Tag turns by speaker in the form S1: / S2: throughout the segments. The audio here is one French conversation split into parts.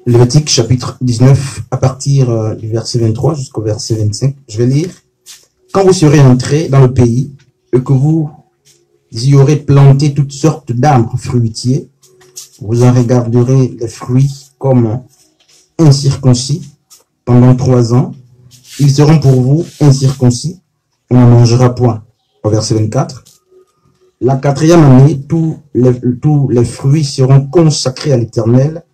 S1: Lévitique chapitre 19 à partir du verset 23 jusqu'au verset 25. Je vais lire. Quand vous serez entrés dans le pays et que vous y aurez planté toutes sortes d'arbres fruitiers, vous en regarderez les fruits comme incirconcis pendant 3 ans. Ils seront pour vous incirconcis. On n'en mangera point. Au verset 24. La 4e année, tous les fruits seront consacrés à l'Éternel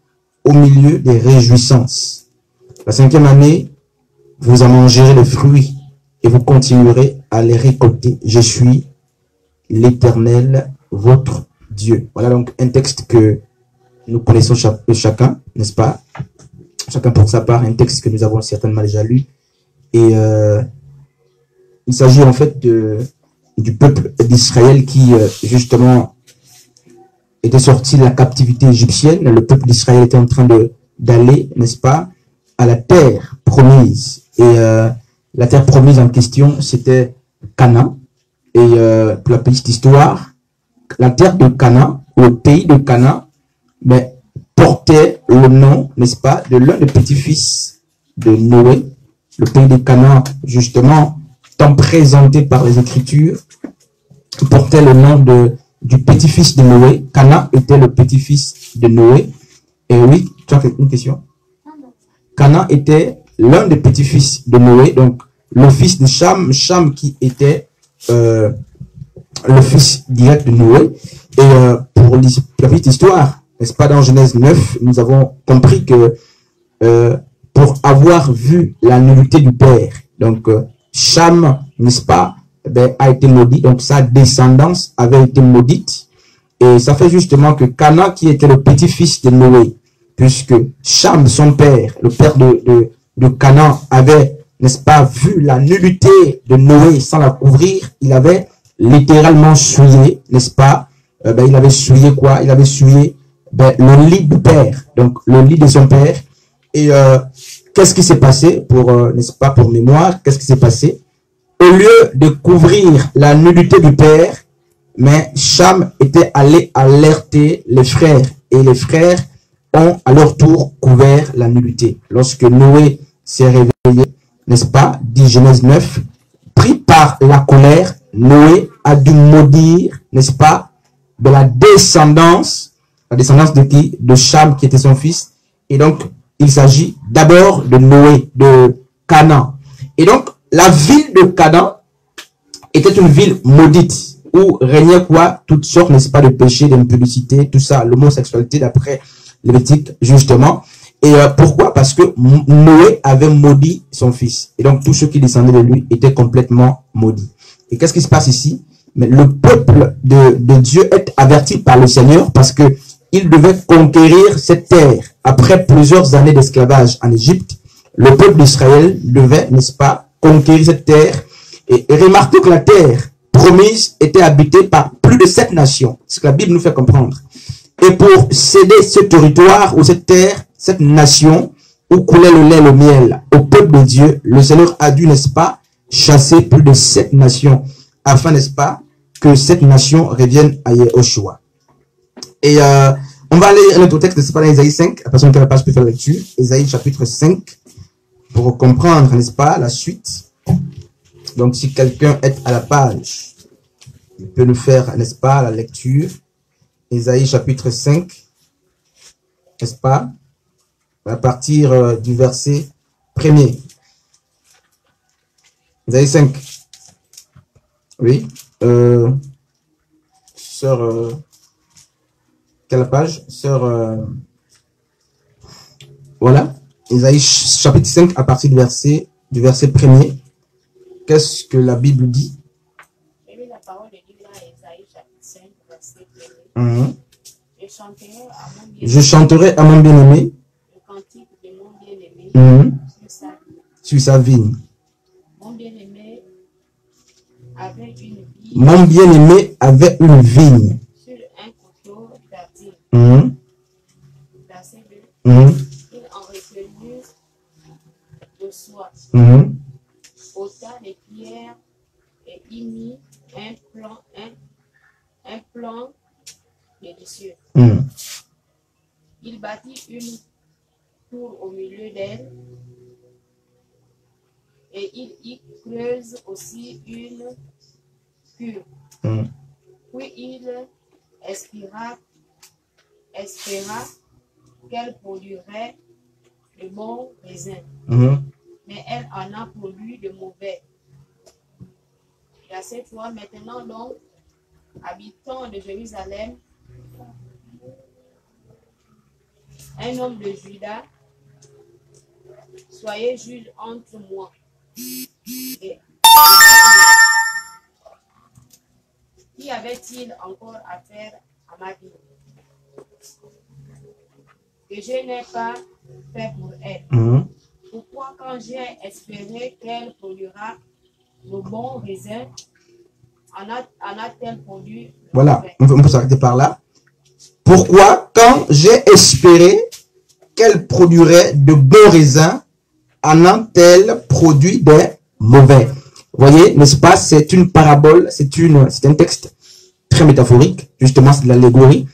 S1: au milieu des réjouissances. La 5e année, vous en mangerez les fruits et vous continuerez à les récolter. Je suis l'Éternel, votre Dieu. Voilà donc un texte que nous connaissons chacun, n'est-ce pas? Chacun pour sa part, un texte que nous avons certainement déjà lu. Et il s'agit en fait du peuple d'Israël qui, justement, était sorti de la captivité égyptienne. Le peuple d'Israël était en train d'aller, n'est-ce pas, à la terre promise. Et la terre promise en question, c'était Canaan. Et pour la petite histoire, la terre de Canaan, le pays de Canaan, mais, portait le nom, n'est-ce pas, de l'un des petits-fils de Noé. Le pays de Canaan, justement, tant présenté par les Écritures, portait le nom du petit-fils de Noé. Canaan était le petit-fils de Noé. Et oui, tu as une question? Canaan était l'un des petits-fils de Noé, donc le fils de Cham, Cham qui était le fils direct de Noé. Et pour la petite histoire, n'est-ce pas, dans Genèse 9, nous avons compris que pour avoir vu la nullité du père, donc Cham, n'est-ce pas, a été maudit, donc sa descendance avait été maudite. Et ça fait justement que Canaan, qui était le petit-fils de Noé, puisque Cham, son père, le père de Canaan, avait, n'est-ce pas, vu la nullité de Noé sans la couvrir, il avait littéralement souillé, n'est-ce pas, il avait souillé quoi? Il avait souillé le lit du père, donc le lit de son père. Et qu'est-ce qui s'est passé pour, n'est-ce pas, pour mémoire, qu'est-ce qui s'est passé? Au lieu de couvrir la nudité du père, mais Cham était allé alerter les frères. Et les frères ont à leur tour couvert la nudité. Lorsque Noé s'est réveillé, n'est-ce pas, dit Genèse 9, pris par la colère, Noé a dû maudire, n'est-ce pas, de la descendance de qui? De Cham, qui était son fils. Et donc, il s'agit d'abord de Noé, de Canaan. Et donc, la ville de Canaan était une ville maudite, où régnait quoi? Toutes sortes, n'est-ce pas, de péchés, d'impudicité, tout ça, l'homosexualité d'après Lévitique, justement. Et pourquoi? Parce que Noé avait maudit son fils. Et donc, tous ceux qui descendaient de lui étaient complètement maudits. Et qu'est-ce qui se passe ici? Mais le peuple de Dieu est averti par le Seigneur parce que il devait conquérir cette terre. Après plusieurs années d'esclavage en Égypte, le peuple d'Israël devait, n'est-ce pas, conquérir cette terre. Et remarquez que la terre promise était habitée par plus de 7 nations. C'est ce que la Bible nous fait comprendre. Et pour céder ce territoire ou cette terre, cette nation où coulait le lait et le miel au peuple de Dieu, le Seigneur a dû, n'est-ce pas, chasser plus de 7 nations afin, n'est-ce pas, que cette nation revienne à Yahushua. Et on va aller à notre texte, n'est-ce pas, dans Isaïe 5. La personne qui a la page peut faire la lecture. Isaïe chapitre 5, pour comprendre, n'est-ce pas, la suite. Donc, si quelqu'un est à la page, il peut nous faire, n'est-ce pas, la lecture. Isaïe chapitre 5, n'est-ce pas, à partir du verset 1er. Isaïe 5. Oui. Sur quelle page? Sur voilà. Isaïe chapitre 5 à partir du verset 1er. Qu'est-ce que la Bible dit?
S2: La parole de Dieu dans Isaïe chapitre 5, verset 1er.
S1: Je chanterai à mon bien-aimé
S2: le cantique de mon bien-aimé
S1: sur sa vigne.
S2: Mon bien-aimé avait une vigne.
S1: Mon bien-aimé avait une vigne.
S2: Sur un coteau d'Ardir. Verset 2. Il en recueillit de soie. Ôta les pierres et y mit un plan délicieux. Il bâtit une tour au milieu d'elle et il y creuse aussi une cuve. Puis il espéra qu'elle produirait de bons raisins. Mais elle en a produit de mauvais. Verset 3. Maintenant donc, habitants de Jérusalem, un homme de Juda, soyez juge entre moi et qui avait-il encore affaire à ma vie que je n'ai pas fait pour elle? Pourquoi quand j'ai espéré qu'elle produira de bons raisins, en a-t-elle produit?
S1: Voilà, on peut s'arrêter par là. Pourquoi quand j'ai espéré qu'elle produirait de bons raisins, en a-t-elle produit des mauvais? Vous voyez, n'est-ce pas? C'est une parabole, c'est un texte très métaphorique, justement c'est de l'allégorie.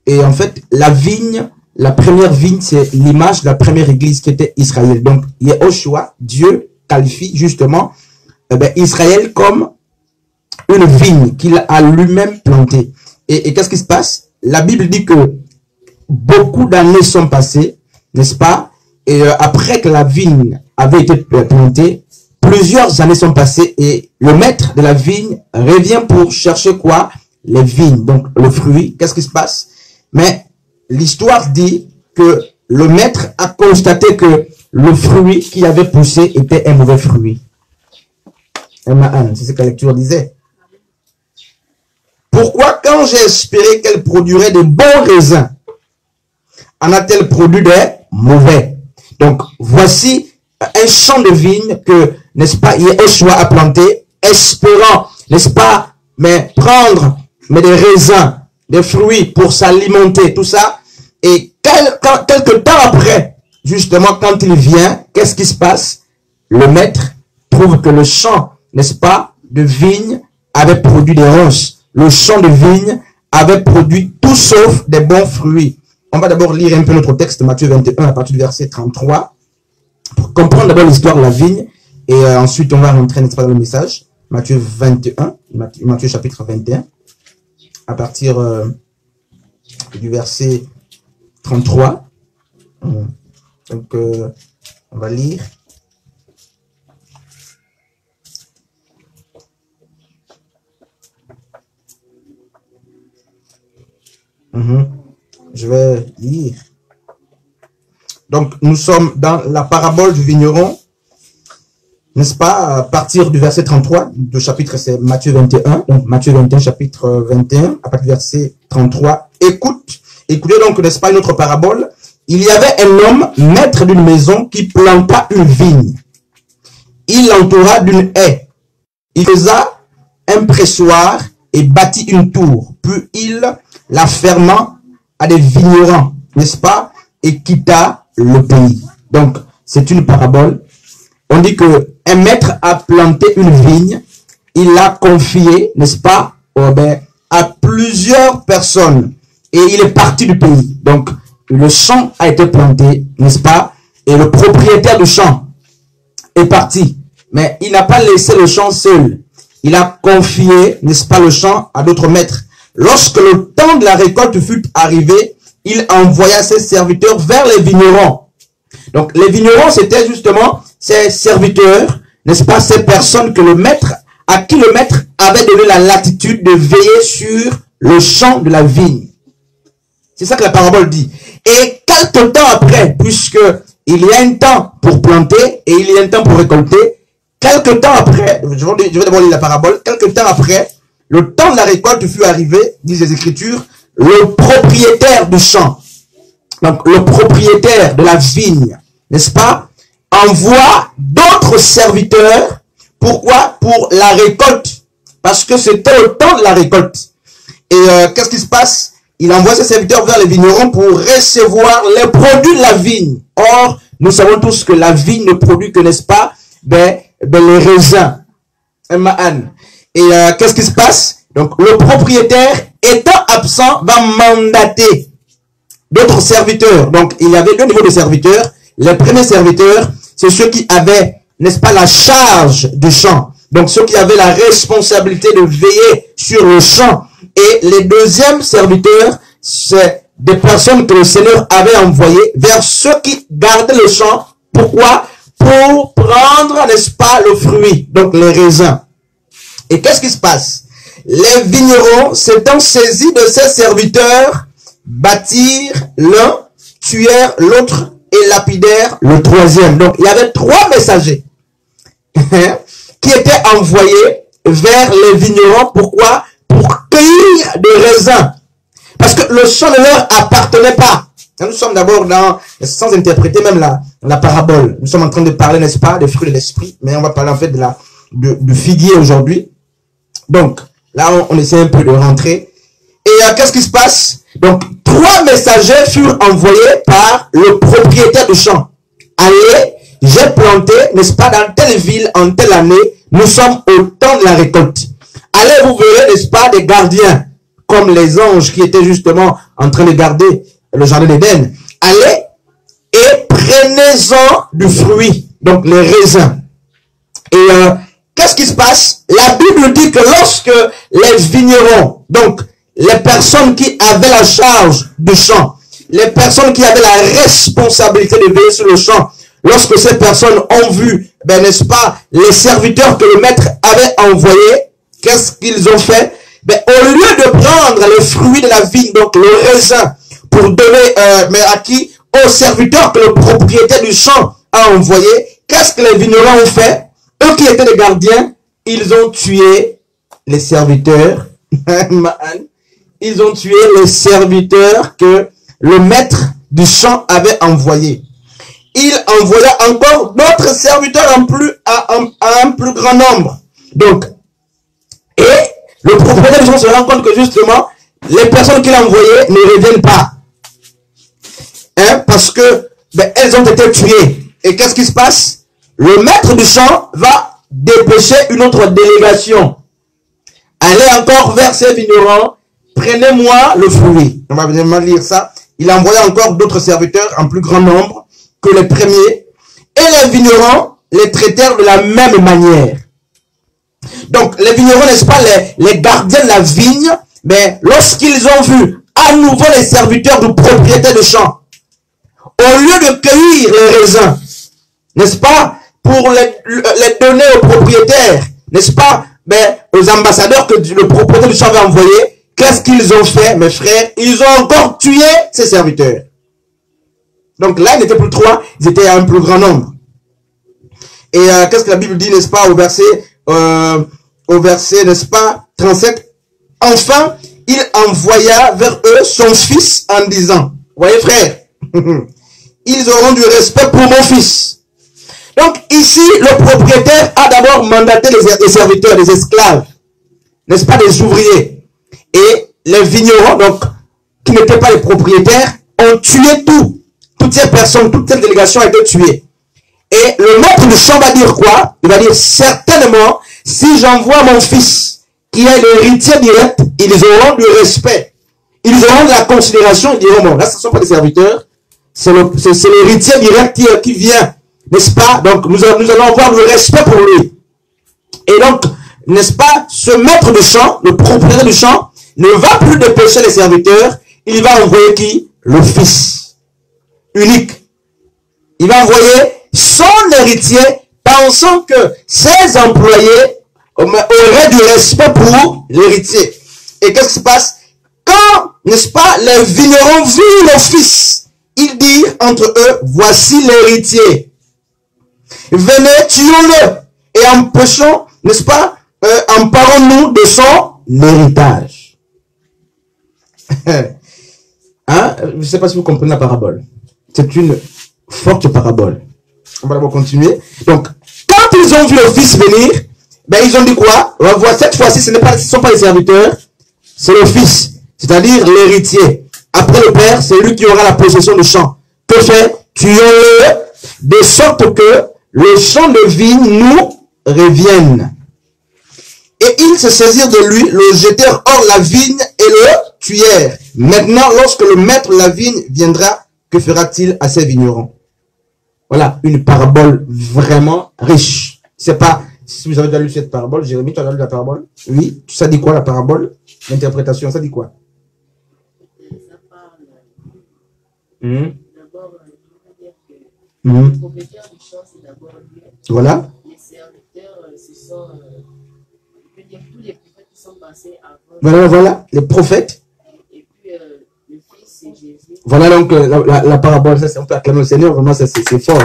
S1: Et en fait, la vigne, la première vigne, c'est l'image de la première église qui était Israël. Donc, Yehoshua, Dieu qualifie justement Israël comme une vigne qu'il a lui-même plantée. Et qu'est-ce qui se passe? La Bible dit que beaucoup d'années sont passées, n'est-ce pas? Et après que la vigne avait été plantée, plusieurs années sont passées et le maître de la vigne revient pour chercher quoi? Les vignes, donc le fruit. Qu'est-ce qui se passe? Mais l'histoire dit que le maître a constaté que le fruit qui avait poussé était un mauvais fruit. C'est ce que la lecture disait. Pourquoi quand j'ai espéré qu'elle produirait de bons raisins, en a-t-elle produit des mauvais? Donc, voici un champ de vigne que, n'est-ce pas, Yehoshua a planté, espérant, n'est-ce pas, mais prendre des raisins, des fruits pour s'alimenter, tout ça. Et quelque temps après, justement, quand il vient, qu'est-ce qui se passe? Le maître trouve que le champ, n'est-ce pas, de vigne avait produit des ronces. Le champ de vigne avait produit tout sauf des bons fruits. On va d'abord lire un peu notre texte, Matthieu 21, à partir du verset 33, pour comprendre d'abord l'histoire de la vigne, et ensuite on va rentrer, n'est-ce pas, dans le message. Matthieu 21, Matthieu chapitre 21, à partir du verset 33. Donc, on va lire. Je vais lire. Donc, nous sommes dans la parabole du vigneron, n'est-ce pas, à partir du verset 33, le chapitre c'est Matthieu 21, donc Matthieu 21, chapitre 21, à partir du verset 33. Écoutez donc, n'est-ce pas, une autre parabole. Il y avait un homme, maître d'une maison, qui planta une vigne. Il l'entoura d'une haie. Il faisa un pressoir et bâtit une tour. Puis il la ferma à des vignerons, n'est-ce pas, et quitta le pays. Donc, c'est une parabole. On dit que un maître a planté une vigne, il l'a confiée, n'est-ce pas, à plusieurs personnes, et il est parti du pays. Donc, le champ a été planté, n'est-ce pas, et le propriétaire du champ est parti. Mais il n'a pas laissé le champ seul. Il a confié, n'est-ce pas, le champ à d'autres maîtres. Lorsque le temps de la récolte fut arrivé, il envoya ses serviteurs vers les vignerons. Donc, les vignerons, c'était justement ces serviteurs, n'est-ce pas, ces personnes que à qui le maître avait donné la latitude de veiller sur le champ de la vigne. C'est ça que la parabole dit. Et quelque temps après, puisque il y a un temps pour planter et il y a un temps pour récolter, quelque temps après, je vais d'abord lire la parabole, quelque temps après, le temps de la récolte fut arrivé, disent les Écritures, le propriétaire du champ, donc le propriétaire de la vigne, n'est-ce pas, envoie d'autres serviteurs. Pourquoi? Pour la récolte. Parce que c'était le temps de la récolte. Et qu'est-ce qui se passe? Il envoie ses serviteurs vers les vignerons pour recevoir les produits de la vigne. Or, nous savons tous que la vigne ne produit que, n'est-ce pas, les raisins. Et qu'est-ce qui se passe? Donc, le propriétaire, étant absent, va mandater d'autres serviteurs. Donc, il y avait deux niveaux de serviteurs. Les premiers serviteurs, c'est ceux qui avaient, n'est-ce pas, la charge du champ. Donc ceux qui avaient la responsabilité de veiller sur le champ. Et les deuxièmes serviteurs, c'est des personnes que le Seigneur avait envoyées vers ceux qui gardaient le champ. Pourquoi? Pour prendre, n'est-ce pas, le fruit, donc les raisins. Et qu'est-ce qui se passe? Les vignerons, s'étant saisis de ces serviteurs, bâtirent l'un, tuèrent l'autre et lapidèrent le troisième. Donc, il y avait 3 messagers qui étaient envoyés vers les vignerons. Pourquoi? Pour cueillir des raisins. Parce que le champ ne leur appartenait pas. Nous sommes d'abord dans, sans interpréter même la parabole. Nous sommes en train de parler, n'est-ce pas, des fruits de l'esprit. Mais on va parler en fait du figuier aujourd'hui. Donc, là, on essaie un peu de rentrer. Et qu'est-ce qui se passe? Donc, 3 messagers furent envoyés par le propriétaire du champ. Allez, j'ai planté, n'est-ce pas, dans telle ville, en telle année, nous sommes au temps de la récolte. Allez, vous verrez, n'est-ce pas, des gardiens, comme les anges qui étaient justement en train de garder le jardin d'Éden. Allez et prenez-en du fruit, donc les raisins. Et qu'est-ce qui se passe? La Bible dit que lorsque les vignerons, donc les personnes qui avaient la charge du champ, les personnes qui avaient la responsabilité de veiller sur le champ, lorsque ces personnes ont vu, ben, n'est-ce pas, les serviteurs que le maître avait envoyés, qu'est-ce qu'ils ont fait? Ben, au lieu de prendre les fruits de la vigne, donc le raisin, pour donner, mais à qui? Aux serviteurs que le propriétaire du champ a envoyé, qu'est-ce que les vignerons ont fait? Eux qui étaient les gardiens, ils ont tué les serviteurs. Ils ont tué les serviteurs que le maître du champ avait envoyés. Il envoya encore d'autres serviteurs à un plus grand nombre. Donc, et le propriétaire du champ se rend compte que justement, les personnes qu'il a envoyées ne reviennent pas. Parce que ben, elles ont été tuées. Et qu'est-ce qui se passe? Le maître du champ va dépêcher une autre délégation. Allez encore vers ces vignerons, prenez-moi le fruit. On va bien lire ça. Il a envoyé encore d'autres serviteurs en plus grand nombre que les premiers. Et les vignerons les traitèrent de la même manière. Donc, les vignerons, n'est-ce pas, les gardiens de la vigne, mais lorsqu'ils ont vu à nouveau les serviteurs du propriétaire du champ, au lieu de cueillir les raisins, n'est-ce pas, pour les donner aux propriétaires, n'est-ce pas, mais aux ambassadeurs que le propriétaire du champ avait envoyé, qu'est-ce qu'ils ont fait, mes frères? Ils ont encore tué ces serviteurs. Donc là, ils n'étaient plus 3, ils étaient un plus grand nombre. Et qu'est-ce que la Bible dit, n'est-ce pas, au verset, n'est-ce pas, 37. Enfin, il envoya vers eux son fils en disant, voyez frère, ils auront du respect pour mon fils. Donc ici, le propriétaire a d'abord mandaté les serviteurs, les esclaves, n'est-ce pas, des ouvriers. Et les vignerons, donc, qui n'étaient pas les propriétaires, ont tué toutes ces personnes, toute cette délégation a été tuée. Et le maître du champ va dire quoi? Il va dire, certainement, si j'envoie mon fils, qui est l'héritier direct, ils auront du respect. Ils auront de la considération, ils diront, bon, là, ce ne sont pas des serviteurs, c'est l'héritier direct qui vient, n'est-ce pas? Donc, nous allons avoir le respect pour lui. Et donc, n'est-ce pas, ce maître du champ, le propriétaire du champ, ne va plus dépêcher les serviteurs, il va envoyer qui? Le fils unique. Il va envoyer son héritier, pensant que ses employés auraient du respect pour l'héritier. Et qu'est-ce qui se passe? Quand, n'est-ce pas, les vignerons virent le fils, ils dirent entre eux, voici l'héritier. Venez, tuons-le et empêchons, n'est-ce pas, emparons-nous de son héritage. Hein? Je ne sais pas si vous comprenez la parabole. C'est une forte parabole. On va d'abord continuer. Donc, quand ils ont vu le fils venir, ben ils ont dit quoi? On va voir, cette fois-ci, ce ne sont pas les serviteurs, c'est le fils, c'est-à-dire l'héritier. Après le père, c'est lui qui aura la possession du champ. Que fait? Tuons-le, de sorte que le champ de vigne nous revienne. Et ils se saisirent de lui, le jetèrent hors la vigne et le tuèrent. Maintenant, lorsque le maître de la vigne viendra, que fera-t-il à ces vignerons? Voilà, une parabole vraiment riche. C'est pas, si vous avez déjà lu cette parabole, Jérémie, tu as déjà lu la parabole? Oui. Ça dit quoi la parabole? L'interprétation, ça dit quoi?
S3: Ça parle. D'abord, je veux dire que le propriétaire du champ, c'est d'abord Dieu.
S1: Voilà.
S3: Les serviteurs, ce sont, je veux dire, tous les prophètes qui sont passés avant.
S1: Voilà, voilà, les prophètes.
S3: Et puis, le Fils, c'est Jésus.
S1: Voilà donc la parabole, ça, on peut acclamer le Seigneur, vraiment, ça c'est fort.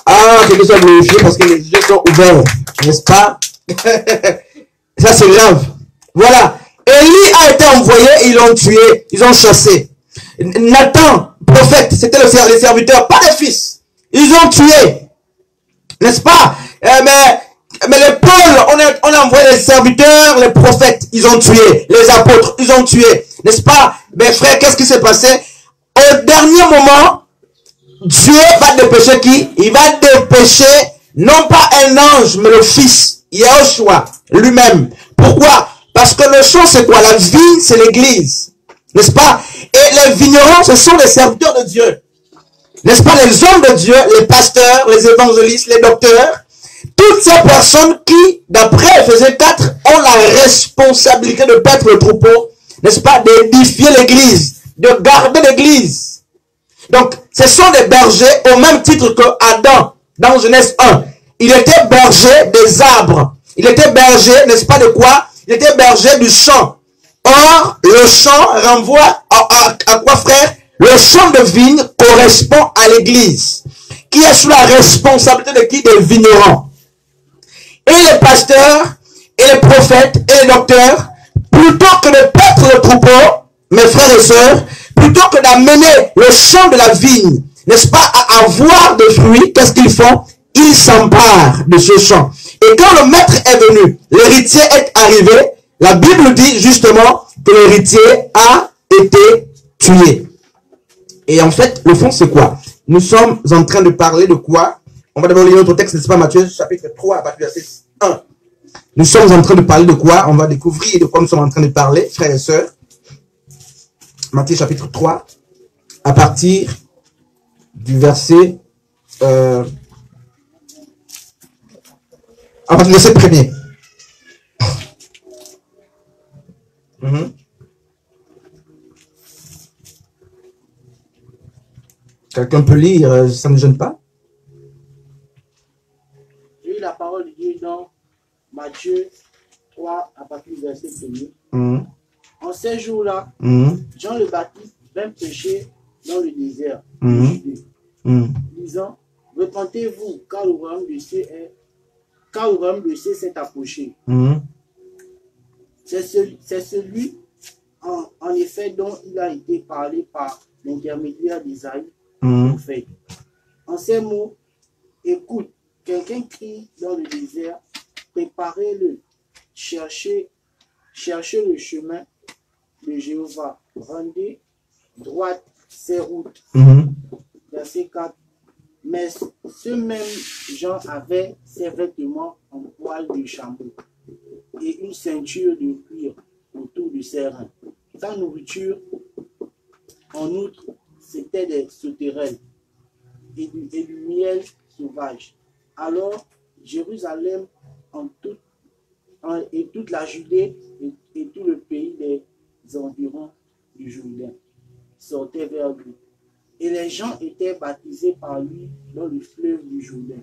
S1: Ah, quelque chose à glorifier parce que les yeux sont ouverts, n'est-ce pas? Ça c'est grave. Voilà. Élie a été envoyé, ils l'ont tué, ils ont chassé. Nathan, prophète, c'était les serviteurs, pas les fils. Ils ont tué. N'est-ce pas? Mais les Paul, on a envoyé les serviteurs, les prophètes, ils ont tué. Les apôtres, ils ont tué. N'est-ce pas? Mais frère, qu'est-ce qui s'est passé? Au dernier moment, Dieu va dépêcher qui? Il va dépêcher non pas un ange, mais le Fils, Yahushua, lui-même. Pourquoi? Parce que le champ, c'est quoi? La vigne, c'est l'église. N'est-ce pas? Et les vignerons, ce sont les serviteurs de Dieu. N'est-ce pas? Les hommes de Dieu, les pasteurs, les évangélistes, les docteurs, toutes ces personnes qui, d'après Ephésiens 4, ont la responsabilité de paître le troupeau, n'est-ce pas? D'édifier l'église, de garder l'église. Donc, ce sont des bergers au même titre que Adam, dans Genèse 1. Il était berger des arbres. Il était berger, n'est-ce pas de quoi? Il était berger du champ. Or, le champ renvoie à quoi, frère? Le champ de vigne correspond à l'église, qui est sous la responsabilité de qui? Des vignerons. Et les pasteurs, et les prophètes, et les docteurs, plutôt que de paître le troupeau, mes frères et sœurs, plutôt que d'amener le champ de la vigne, n'est-ce pas, à avoir des fruits, qu'est-ce qu'ils font? Ils s'emparent de ce champ. Et quand le maître est venu, l'héritier est arrivé, la Bible dit justement que l'héritier a été tué. Et en fait, le fond, c'est quoi? Nous sommes en train de parler de quoi? On va d'abord lire notre texte, n'est-ce pas, Matthieu, chapitre 3, à partir du verset 1. Nous sommes en train de parler de quoi? On va découvrir de quoi nous sommes en train de parler, frères et sœurs. Matthieu chapitre 3, à partir du verset... à partir du verset premier. Quelqu'un peut lire, ça ne me gêne pas?
S4: J'ai eu la parole de Dieu dans Matthieu 3, à partir du verset 1er. En ces jours-là, Jean le Baptiste vint prêcher dans le désert de Judée, disant, repentez-vous, car le royaume de Dieu s'est approché. C'est celui, en effet, dont il a été parlé par l'intermédiaire d'Isaïe, prophète. En ces mots, écoute, quelqu'un crie dans le désert, préparez-le, cherchez le chemin de Jéhovah, rendez droite ses routes. Verset 4. Mais ce même Jean avait ses vêtements en poil de chameau et une ceinture de cuir autour de ses reins. Sa nourriture, en outre, c'était des sauterelles et du miel sauvage. Alors, Jérusalem et toute la Judée et tout le pays des environs du Jourdain sortaient vers lui. Et les gens étaient baptisés par lui dans le fleuve du Jourdain,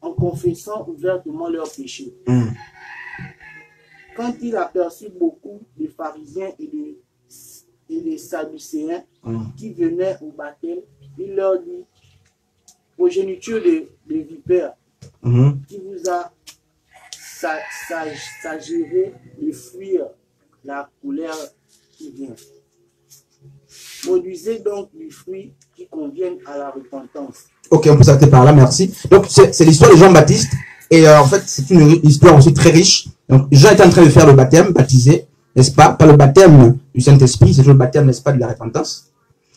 S4: en confessant ouvertement leurs péchés. Quand il aperçut beaucoup de pharisiens et de sadducéens qui venaient au baptême, il leur dit, progéniture de vipères, qui vous a s'agirait de fuir la colère qui vient. Produisez donc du fruit qui convienne à la repentance.
S1: Ok, on peut s'arrêter par là, merci. Donc, c'est l'histoire de Jean-Baptiste. Et en fait, c'est une histoire aussi très riche. Donc, Jean est en train de faire le baptême, baptisé, n'est-ce pas? Pas le baptême du Saint-Esprit, c'est le baptême, n'est-ce pas, de la repentance.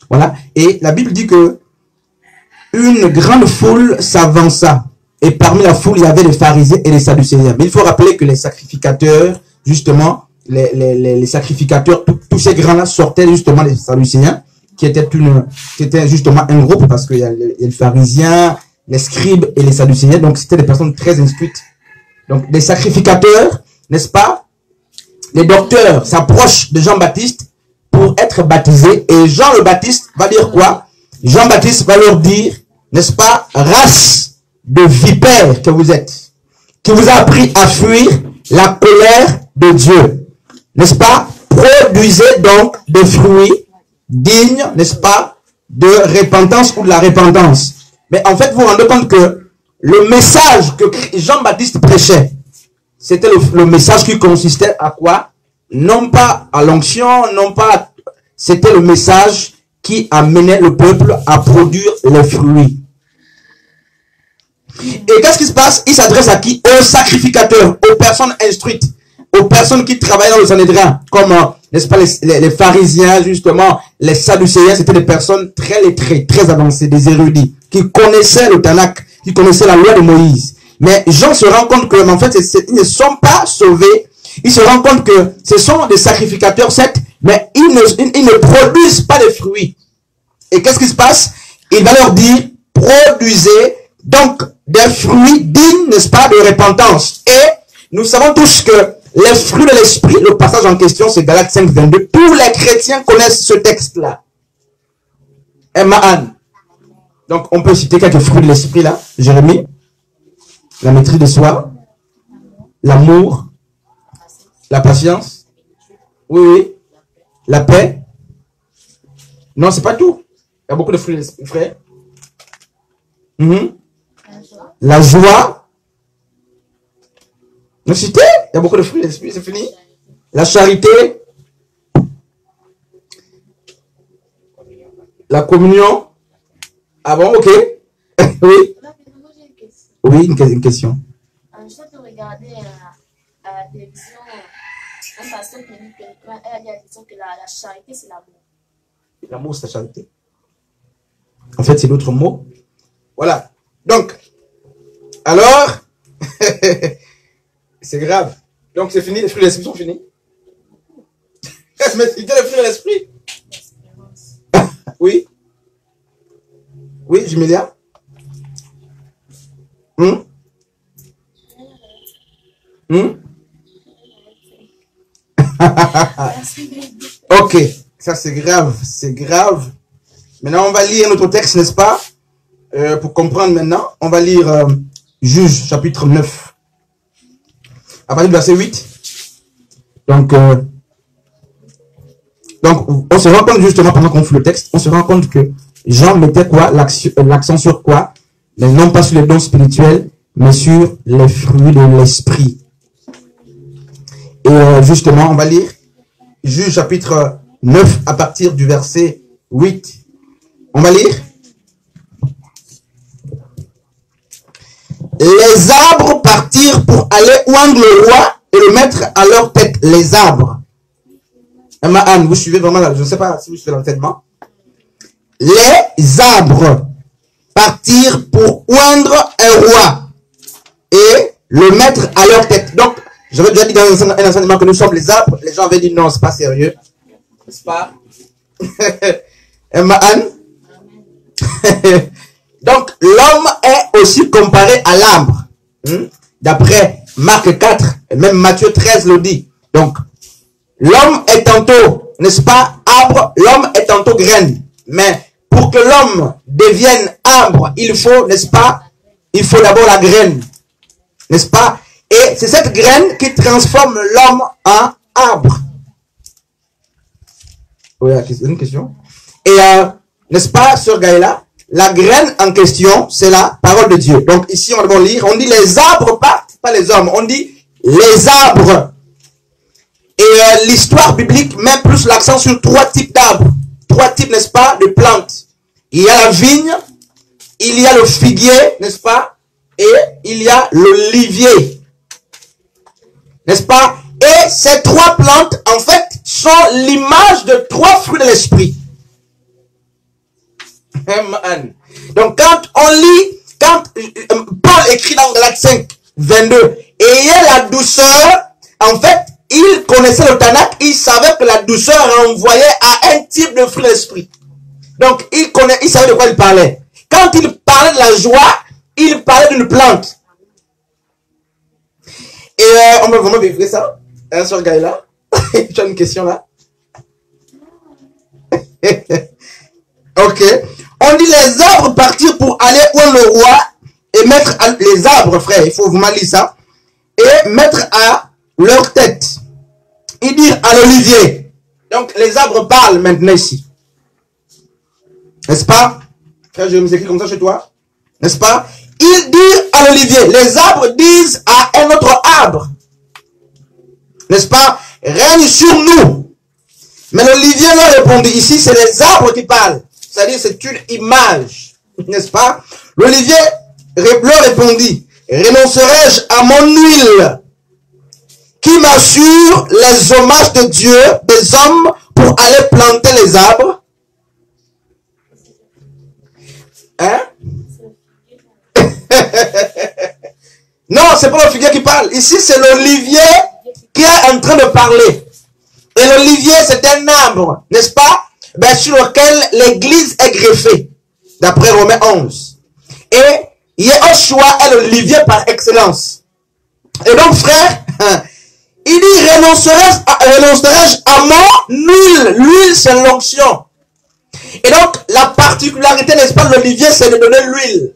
S1: Voilà. Et la Bible dit que une grande foule s'avança. Et parmi la foule, il y avait les pharisiens et les sadducéens. Mais il faut rappeler que les sacrificateurs, justement, les sacrificateurs, tous ces grands-là sortaient justement des sadducéens. qui était justement un groupe, parce qu'il y a les pharisiens, les scribes et les sadducéens, donc c'était des personnes très instruites. Donc des sacrificateurs, n'est-ce pas? Les docteurs s'approchent de Jean-Baptiste pour être baptisés, et Jean le Baptiste va dire quoi? Jean-Baptiste va leur dire, n'est-ce pas, race de vipères que vous êtes, qui vous a appris à fuir la colère de Dieu, n'est-ce pas? Produisez donc des fruits dignes, n'est-ce pas, de repentance ou de la repentance. Mais en fait, vous vous rendez compte que le message que Jean-Baptiste prêchait, c'était le message qui consistait à quoi? Non pas à l'onction, non pas... C'était le message qui amenait le peuple à produire les fruits. Et qu'est-ce qui se passe? Il s'adresse à qui? Aux sacrificateurs, aux personnes instruites, aux personnes qui travaillent dans le Sanhédrin, comme, n'est-ce pas, les pharisiens, justement, les sadducéens. C'était des personnes très lettrées, très avancées, des érudits, qui connaissaient le Tanakh, qui connaissaient la loi de Moïse. Mais Jean se rend compte que, en fait, ils ne sont pas sauvés. Il se rend compte que ce sont des sacrificateurs, certes, mais ils ne produisent pas de fruits. Et qu'est-ce qui se passe? Il va leur dire, produisez donc des fruits dignes, n'est-ce pas, de repentance. Et nous savons tous que les fruits de l'esprit, le passage en question, c'est Galates 5, 22. Tous les chrétiens connaissent ce texte-là. Amen. Donc, on peut citer quelques fruits de l'esprit là. Jérémie. La maîtrise de soi. L'amour. La patience. Oui, oui. La paix. Non, c'est pas tout. Il y a beaucoup de fruits de l'esprit, frère. La joie. Non, cité. Il y a beaucoup de fruits de l'esprit, c'est fini. La charité. La communion. Ah bon, ok. Oui. Oui, une question.
S5: Je suis regarder à la télévision un pasteur qui dit elle a dit à la question que la charité, c'est l'amour.
S1: L'amour, c'est la charité. En fait, c'est l'autre mot. Voilà. Donc, alors, c'est grave. Donc, c'est fini, les fruits de l'esprit sont finis. Mais c'était les fruits de l'esprit. Oui. Oui, Jumelia. Ok, ça c'est grave, c'est grave. Maintenant, on va lire notre texte, n'est-ce pas? Pour comprendre maintenant, on va lire Juge, chapitre 9. À partir du verset 8. Donc, on se rend compte justement, pendant qu'on fait le texte, on se rend compte que Jean mettait quoi? L'accent sur quoi? Mais non pas sur les dons spirituels, mais sur les fruits de l'esprit. Et justement, on va lire Juge chapitre 9 à partir du verset 8. On va lire. Les arbres partirent pour aller oindre le roi et le mettre à leur tête. Les arbres. Anne, vous suivez vraiment là? Je ne sais pas si vous suivez l'enseignement. Les arbres partirent pour oindre un roi et le mettre à leur tête. Donc, j'avais déjà dit dans un enseignement que nous sommes les arbres. Les gens avaient dit non, c'est pas sérieux. N'est-ce pas? Anne. Donc, l'homme est aussi comparé à l'arbre. D'après Marc 4, et même Matthieu 13 le dit. Donc, l'homme est tantôt, n'est-ce pas, arbre, l'homme est tantôt graine. Mais pour que l'homme devienne arbre, il faut, n'est-ce pas, il faut d'abord la graine. N'est-ce pas? Et c'est cette graine qui transforme l'homme en arbre. Oui, une question. Et, n'est-ce pas, Sœur Gaëla? La graine en question, c'est la parole de Dieu. Donc ici, on va lire, on dit les arbres partent, pas les hommes. On dit les arbres. Et l'histoire biblique met plus l'accent sur 3 types d'arbres. 3 types, n'est-ce pas, de plantes. Il y a la vigne, il y a le figuier, n'est-ce pas, et il y a l'olivier. N'est-ce pas? Et ces 3 plantes, en fait, sont l'image de 3 fruits de l'esprit. Donc, quand on lit, quand Paul écrit dans Galates 5, 22, ayez la douceur, en fait, il connaissait le Tanakh, il savait que la douceur renvoyait à un type de fruit de l'esprit. Donc, il savait de quoi il parlait. Quand il parlait de la joie, il parlait d'une plante. Et on va vraiment vérifier ça. Hein, sur Gaïla. Tu as une question là? Ok. On dit les arbres partir pour aller où est le roi et mettre les arbres, frère, il faut vous lire ça, et mettre à leur tête. Il dit à l'olivier. Donc les arbres parlent maintenant ici. N'est-ce pas? Frère, je vais m'écrire comme ça chez toi. N'est-ce pas? Il dit à l'olivier. Les arbres disent à un autre arbre. N'est-ce pas? Règne sur nous. Mais l'olivier leur répondit. Ici, c'est les arbres qui parlent. C'est-à-dire, c'est une image. N'est-ce pas? L'olivier leur répondit. Renoncerai-je à mon huile qui m'assure les hommages de Dieu, des hommes, pour aller planter les arbres? Hein? Non, c'est pas le figuier qui parle. Ici, c'est l'olivier qui est en train de parler. Et l'olivier, c'est un arbre, n'est-ce pas? Ben, sur lequel l'église est greffée, d'après Romains 11. Et Yehoshua est l'olivier par excellence. Et donc, frère, il dit, renoncerai-je à mon huile? L'huile, c'est l'onction. Et donc, la particularité, n'est-ce pas, de l'olivier, c'est de donner l'huile.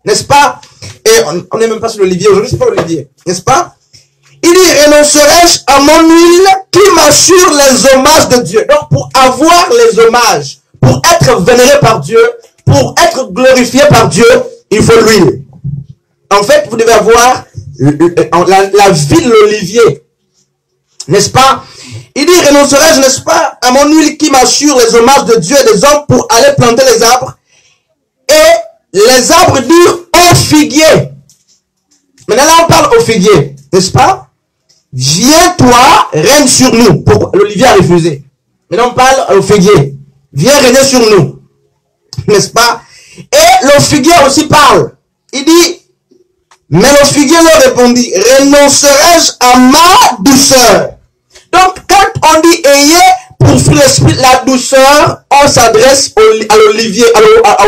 S1: N'est-ce pas? Et on n'est même pas sur l'olivier. Aujourd'hui, c'est pas l'olivier. N'est-ce pas? Il dit, renoncerai-je à mon huile qui m'assure les hommages de Dieu. Donc, pour avoir les hommages, pour être vénéré par Dieu, pour être glorifié par Dieu, il faut l'huile. En fait, vous devez avoir la vie de l'olivier. N'est-ce pas? Il dit, renoncerai-je, n'est-ce pas, à mon huile qui m'assure les hommages de Dieu et des hommes pour aller planter les arbres. Et les arbres dirent au figuier. Maintenant, là, on parle au figuier. N'est-ce pas? Viens, toi, règne sur nous. Pourquoi? L'olivier a refusé. Maintenant, on parle au figuier. Viens régner sur nous. N'est-ce pas? Et le figuier aussi parle. Il dit, mais le figuier leur répondit, renoncerai-je à ma douceur? Donc, quand on dit ayez pour fruit l'esprit la douceur, on s'adresse à l'olivier,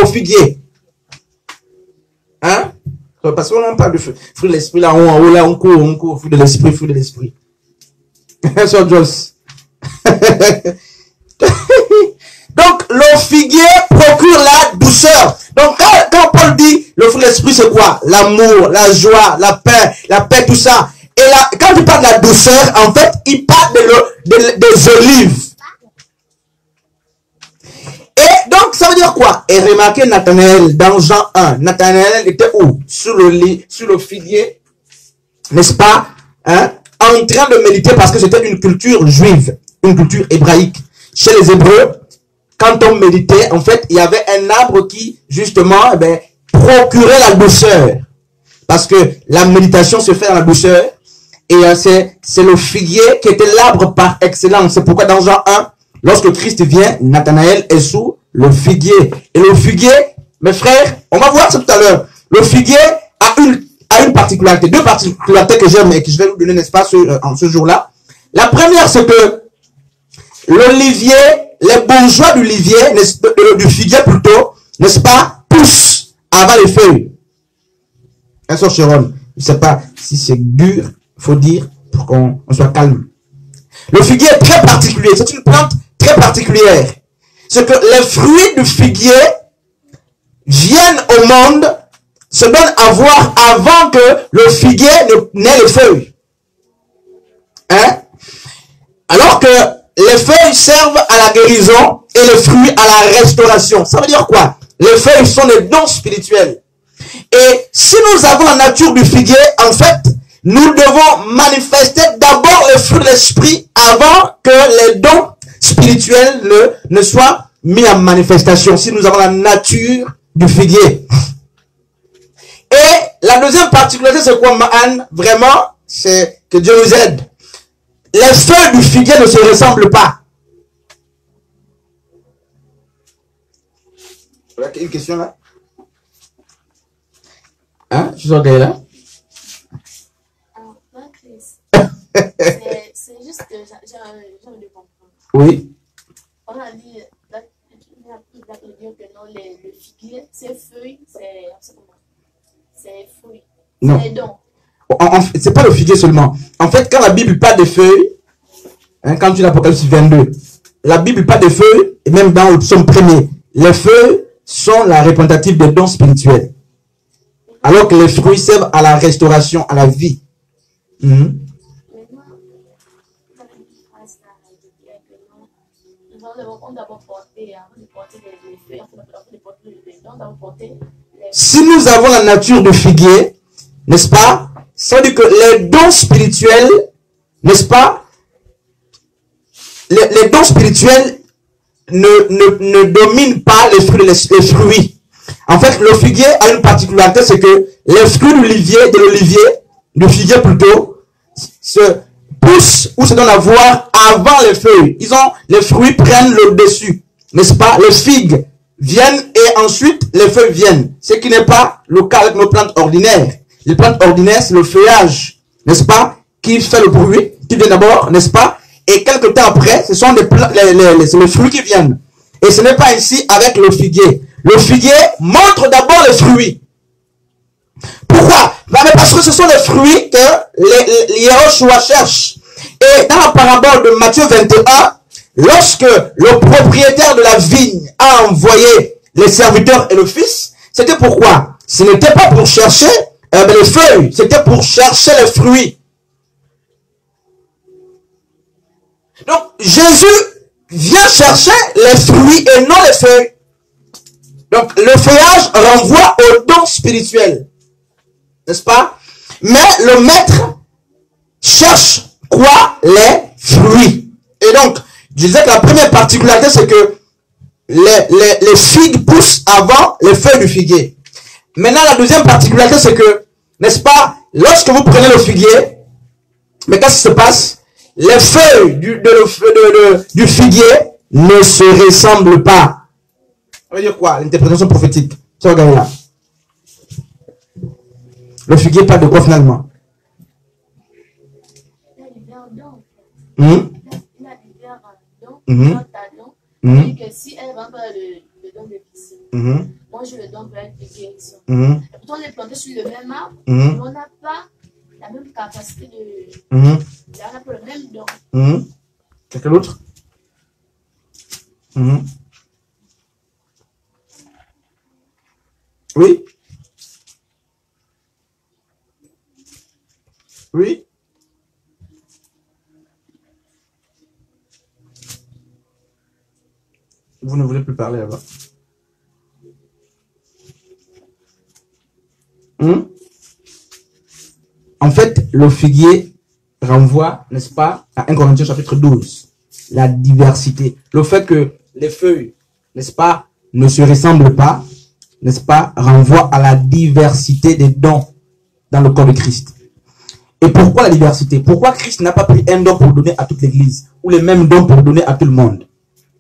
S1: au figuier. Hein? Parce qu'on n'a pas de fruit de l'esprit là, en haut, là, on court, fruit de l'esprit. Sur Joss. Donc, le figuier procure la douceur. Donc, quand Paul dit le fruit de l'esprit, c'est quoi? L'amour, la joie, la paix, tout ça. Et là, quand il parle de la douceur, en fait, il parle des olives. Et donc, ça veut dire quoi? Et remarquez Nathanaël, dans Jean 1. Nathanaël était où? Sur le figuier, n'est-ce pas? Hein? En train de méditer parce que c'était une culture juive, une culture hébraïque. Chez les Hébreux, quand on méditait, en fait, il y avait un arbre qui, justement, procurait la douceur. Parce que la méditation se fait dans la douceur. Et c'est le figuier qui était l'arbre par excellence. C'est pourquoi dans Jean 1, lorsque Christ vient, Nathanaël est sous le figuier. Et le figuier, mes frères, on va voir ça tout à l'heure. Le figuier a une particularité, deux particularités que j'aime et que je vais vous donner, n'est-ce pas, ce jour-là. La première, c'est que l'olivier, les bourgeois du figuier plutôt, n'est-ce pas, poussent avant les feuilles. Un sort Chiron, je ne sais pas si c'est dur, faut dire, pour qu'on soit calme. Le figuier est très particulier, c'est une plante très particulière. C'est que les fruits du figuier viennent au monde, se donnent à voir avant que le figuier n'ait les feuilles. Hein? Alors que les feuilles servent à la guérison et les fruits à la restauration. Ça veut dire quoi? Les feuilles sont des dons spirituels. Et si nous avons la nature du figuier, en fait, nous devons manifester d'abord le fruit de l'esprit avant que les dons spirituels ne soient mis en manifestation. Si nous avons la nature du figuier. Et la deuxième particularité, c'est quoi, Anne? Vraiment, c'est que Dieu nous aide. Les feuilles du figuier ne se ressemblent pas. Voilà, une question là? Hein? Tu sors là?
S5: C'est juste que j'ai envie de comprendre.
S1: Oui.
S5: On a dit, Il va te dire que non, le figuier, ses feuilles, c'est fruits.
S1: Non.
S5: C'est dons.
S1: C'est pas le figuier seulement. En fait, quand la Bible parle des feuilles, hein, quand tu lis l'Apocalypse 22, la Bible parle des feuilles, et même dans le psaume 1er, les feuilles sont la représentative des dons spirituels. Alors que les fruits servent à la restauration, à la vie.
S5: Maintenant, on doit porter les feuilles, on doit porter les dons, on doit porter les...
S1: Si nous avons la nature de figuier, n'est-ce pas? Ça veut dire que les dons spirituels, n'est-ce pas? Les dons spirituels ne dominent pas les fruits. En fait, le figuier a une particularité, c'est que les fruits du figuier plutôt, se poussent ou se donnent à voir avant les feuilles. Les fruits prennent le dessus, n'est-ce pas? Les figues viennent et ensuite les feuilles viennent. Ce qui n'est pas le cas avec nos plantes ordinaires. Les plantes ordinaires, c'est le feuillage, n'est-ce pas? Qui fait le bruit, qui vient d'abord, n'est-ce pas? Et quelques temps après, ce sont les fruits qui viennent. Et ce n'est pas ainsi avec le figuier. Le figuier montre d'abord les fruits. Pourquoi? Parce que ce sont les fruits que les Yehoshua cherchent. Et dans la parabole de Matthieu 21, lorsque le propriétaire de la vigne a envoyé les serviteurs et le fils, c'était pourquoi? Ce n'était pas pour chercher les feuilles, c'était pour chercher les fruits. Donc, Jésus vient chercher les fruits et non les feuilles. Donc, le feuillage renvoie au don spirituel. N'est-ce pas? Mais le maître cherche quoi? Les fruits. Et donc, je disais que la première particularité, c'est que les figues poussent avant les feuilles du figuier. Maintenant, la deuxième particularité, c'est que, n'est-ce pas, lorsque vous prenez le figuier, mais qu'est-ce qui se passe? Les feuilles du figuier ne se ressemblent pas. Ça veut dire quoi? L'interprétation prophétique. Tu regardes là. Le figuier parle de quoi finalement?
S5: Il a divers dons.
S1: Hum?
S5: Il a divers dons,
S1: Mhm.
S5: talents.
S1: Mhm.
S5: Et que si elle va faire le don de piscine,
S1: Mhm.
S5: moi je le donne pour être de guérison.
S1: Mhm.
S5: Et pourtant, on est planté sur le même arbre,
S1: Mhm.
S5: mais on n'a pas la même capacité de.
S1: Mhm.
S5: On n'a pas le même don.
S1: Mhm. Quelqu'un d'autre? Mhm. Oui? Oui? Vous ne voulez plus parler là-bas. En fait, le figuier renvoie, n'est-ce pas, à 1 Corinthiens chapitre 12. La diversité. Le fait que les feuilles, n'est-ce pas, ne se ressemblent pas, n'est-ce pas, renvoie à la diversité des dons dans le corps de Christ. Et pourquoi la diversité? Pourquoi Christ n'a pas pris un don pour donner à toute l'église ou les mêmes dons pour donner à tout le monde?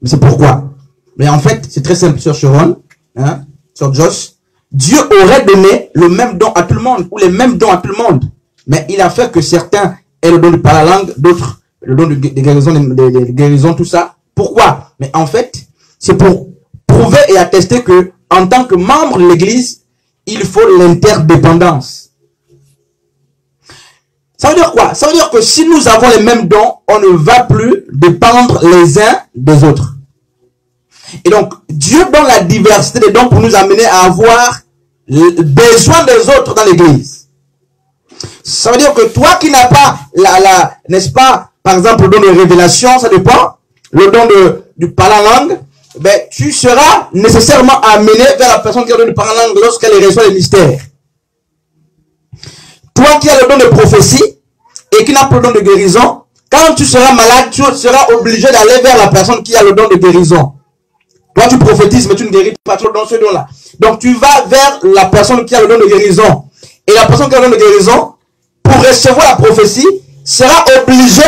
S1: Mais c'est pourquoi. Mais en fait, c'est très simple, Sœur Sharon, hein, Sœur Josh. Dieu aurait donné le même don à tout le monde ou les mêmes dons à tout le monde. Mais il a fait que certains aient le don de par la langue, d'autres le don de guérison, tout ça. Pourquoi? Mais en fait, c'est pour prouver et attester que en tant que membre de l'église, il faut l'interdépendance. Ça veut dire quoi? Ça veut dire que si nous avons les mêmes dons, on ne va plus dépendre les uns des autres. Et donc, Dieu donne la diversité des dons pour nous amener à avoir le besoin des autres dans l'église. Ça veut dire que toi qui n'as pas n'est-ce pas, par exemple, le don de révélation, ça dépend, le don du parler en langue, ben, tu seras nécessairement amené vers la personne qui a le don de parler en langue lorsqu'elle reçoit les mystères. Toi qui as le don de prophétie et qui n'a pas le don de guérison, quand tu seras malade, tu seras obligé d'aller vers la personne qui a le don de guérison. Toi, tu prophétises, mais tu ne guéris pas dans ce don-là. Donc, tu vas vers la personne qui a le don de guérison. Et la personne qui a le don de guérison, pour recevoir la prophétie, sera obligée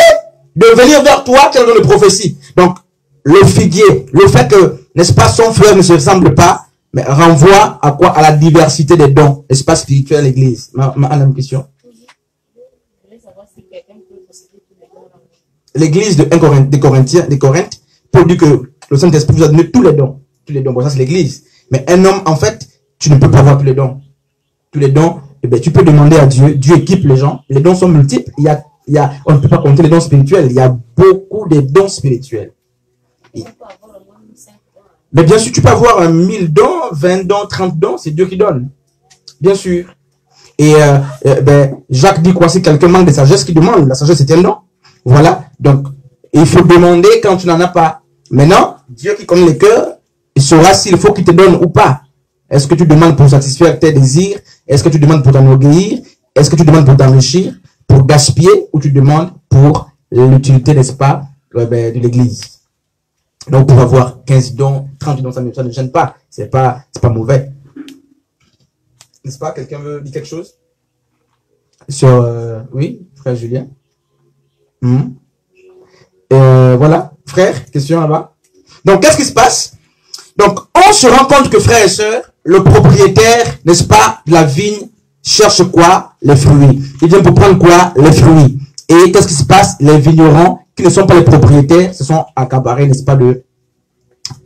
S1: de venir vers toi qui a le don de prophétie. Donc, le figuier, le fait que, n'est-ce pas, son frère ne se ressemble pas, mais renvoie à quoi? À la diversité des dons, n'est-ce pas, spirituels à l'église. Ma même question. L'église de Corinthiens, Paul dit que le Saint-Esprit vous a donné tous les dons. tous les dons. Bon, ça c'est l'église. Mais un homme, en fait, tu ne peux pas avoir tous les dons. Tous les dons, eh bien, tu peux demander à Dieu. Dieu équipe les gens. Les dons sont multiples. On ne peut pas compter les dons spirituels. Il y a beaucoup de dons spirituels. Mais bien sûr, tu peux avoir 1000 dons, 20 dons, 30 dons. C'est Dieu qui donne. Bien sûr. Et Jacques dit quoi? Si quelqu'un manque de sagesse, qui demande. La sagesse, c'est un don. Voilà. Donc, il faut demander quand tu n'en as pas. Maintenant, Dieu qui connaît les cœurs, il saura s'il faut qu'il te donne ou pas. Est-ce que tu demandes pour satisfaire tes désirs? Est-ce que tu demandes pour t'enorgueillir? Est-ce que tu demandes pour t'enrichir? Pour gaspiller? Ou tu demandes pour l'utilité, n'est-ce pas, de l'église? Donc, pour avoir 15 dons, 30 dons, ça ne gêne pas. C'est pas mauvais. N'est-ce pas? Quelqu'un veut dire quelque chose? Sur, oui, frère Julien? Voilà. Frère, question là-bas. Donc, qu'est-ce qui se passe? Donc, on se rend compte que, frères et sœurs, le propriétaire, n'est-ce pas, de la vigne, cherche quoi? Les fruits. Il vient pour prendre quoi? Les fruits. Et qu'est-ce qui se passe? Les vignerons, qui ne sont pas les propriétaires, se sont accaparés, n'est-ce pas, de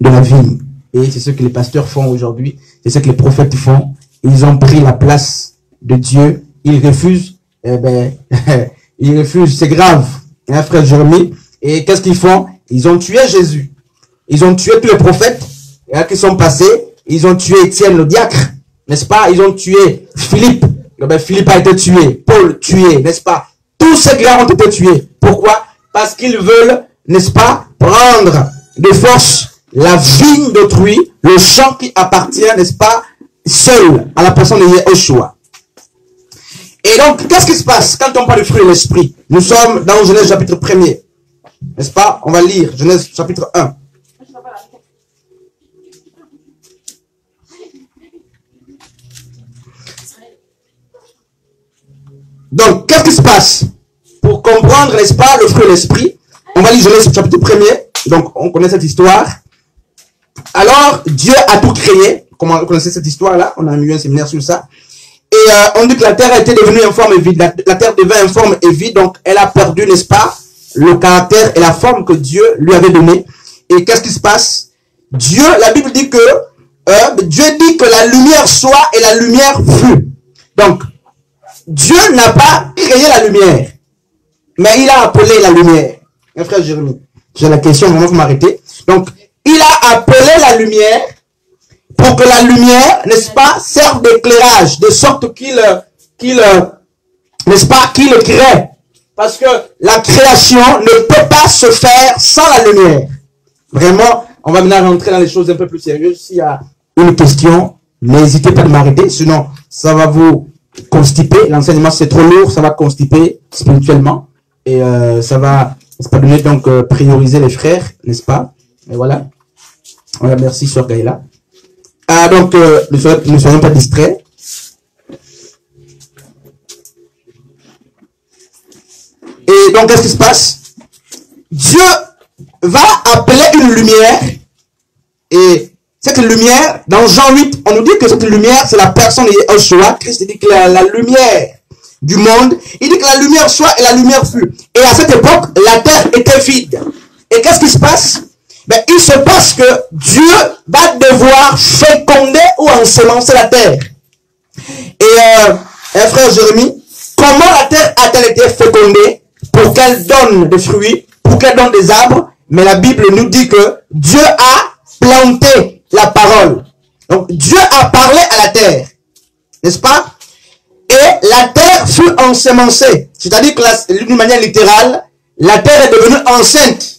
S1: la vigne. Et c'est ce que les pasteurs font aujourd'hui. C'est ce que les prophètes font. Ils ont pris la place de Dieu. Ils refusent. Ils refusent. C'est grave. Hein, frère Jérémie? Et qu'est-ce qu'ils font? Ils ont tué Jésus. Ils ont tué tous les prophètes qui sont passés. Ils ont tué Étienne le diacre, n'est-ce pas? Ils ont tué Philippe. Philippe a été tué. Paul tué, n'est-ce pas? Tous ces grands ont été tués. Pourquoi? Parce qu'ils veulent, n'est-ce pas, prendre de force la vigne d'autrui, le champ qui appartient, n'est-ce pas, seul à la personne de Yeshua. Et donc, qu'est-ce qui se passe quand on parle du fruit de l'esprit? Nous sommes dans Genèse chapitre 1er. N'est-ce pas? On va lire Genèse chapitre 1. Donc, qu'est-ce qui se passe? Pour comprendre, n'est-ce pas, le fruit de l'esprit, on va lire Genèse chapitre 1er. Donc, on connaît cette histoire. Alors, Dieu a tout créé. Comment vous connaissez cette histoire-là? On a eu un séminaire sur ça. Et on dit que la terre a été devenue informe et vide. La terre devint informe et vide. Donc, elle a perdu, n'est-ce pas, le caractère et la forme que Dieu lui avait donné. Et qu'est-ce qui se passe? Dieu, la Bible dit que Dieu dit que la lumière soit et la lumière fut. Donc, Dieu n'a pas créé la lumière, mais il a appelé la lumière. Mon frère Jérémie, j'ai la question, vraiment vous m'arrêtez. Donc, il a appelé la lumière pour que la lumière, n'est-ce pas, serve d'éclairage, de sorte qu'il n'est-ce pas, qu'il crée. Parce que la création ne peut pas se faire sans la lumière. Vraiment, on va maintenant rentrer dans les choses un peu plus sérieuses. S'il y a une question, n'hésitez pas à m'arrêter, sinon ça va vous constiper. L'enseignement c'est trop lourd, ça va constiper spirituellement. Et ça va, c'est pas donner donc prioriser les frères, n'est-ce pas? Et voilà. Voilà, merci Sœur Gaïla. Donc, ne soyons pas distraits. Et donc, qu'est-ce qui se passe? Dieu va appeler une lumière. Et cette lumière, dans Jean 8, on nous dit que cette lumière, c'est la personne de Yeshua. Christ dit que la lumière du monde, il dit que la lumière soit et la lumière fut. Et à cette époque, la terre était vide. Et qu'est-ce qui se passe? Ben, il se passe que Dieu va devoir féconder ou ensemencer la terre. Et frère Jérémie, comment la terre a-t-elle été fécondée pour qu'elle donne des fruits, pour qu'elle donne des arbres? Mais la Bible nous dit que Dieu a planté la parole. Donc Dieu a parlé à la terre, n'est-ce pas? Et la terre fut ensemencée. C'est-à-dire que d'une manière littérale, la terre est devenue enceinte.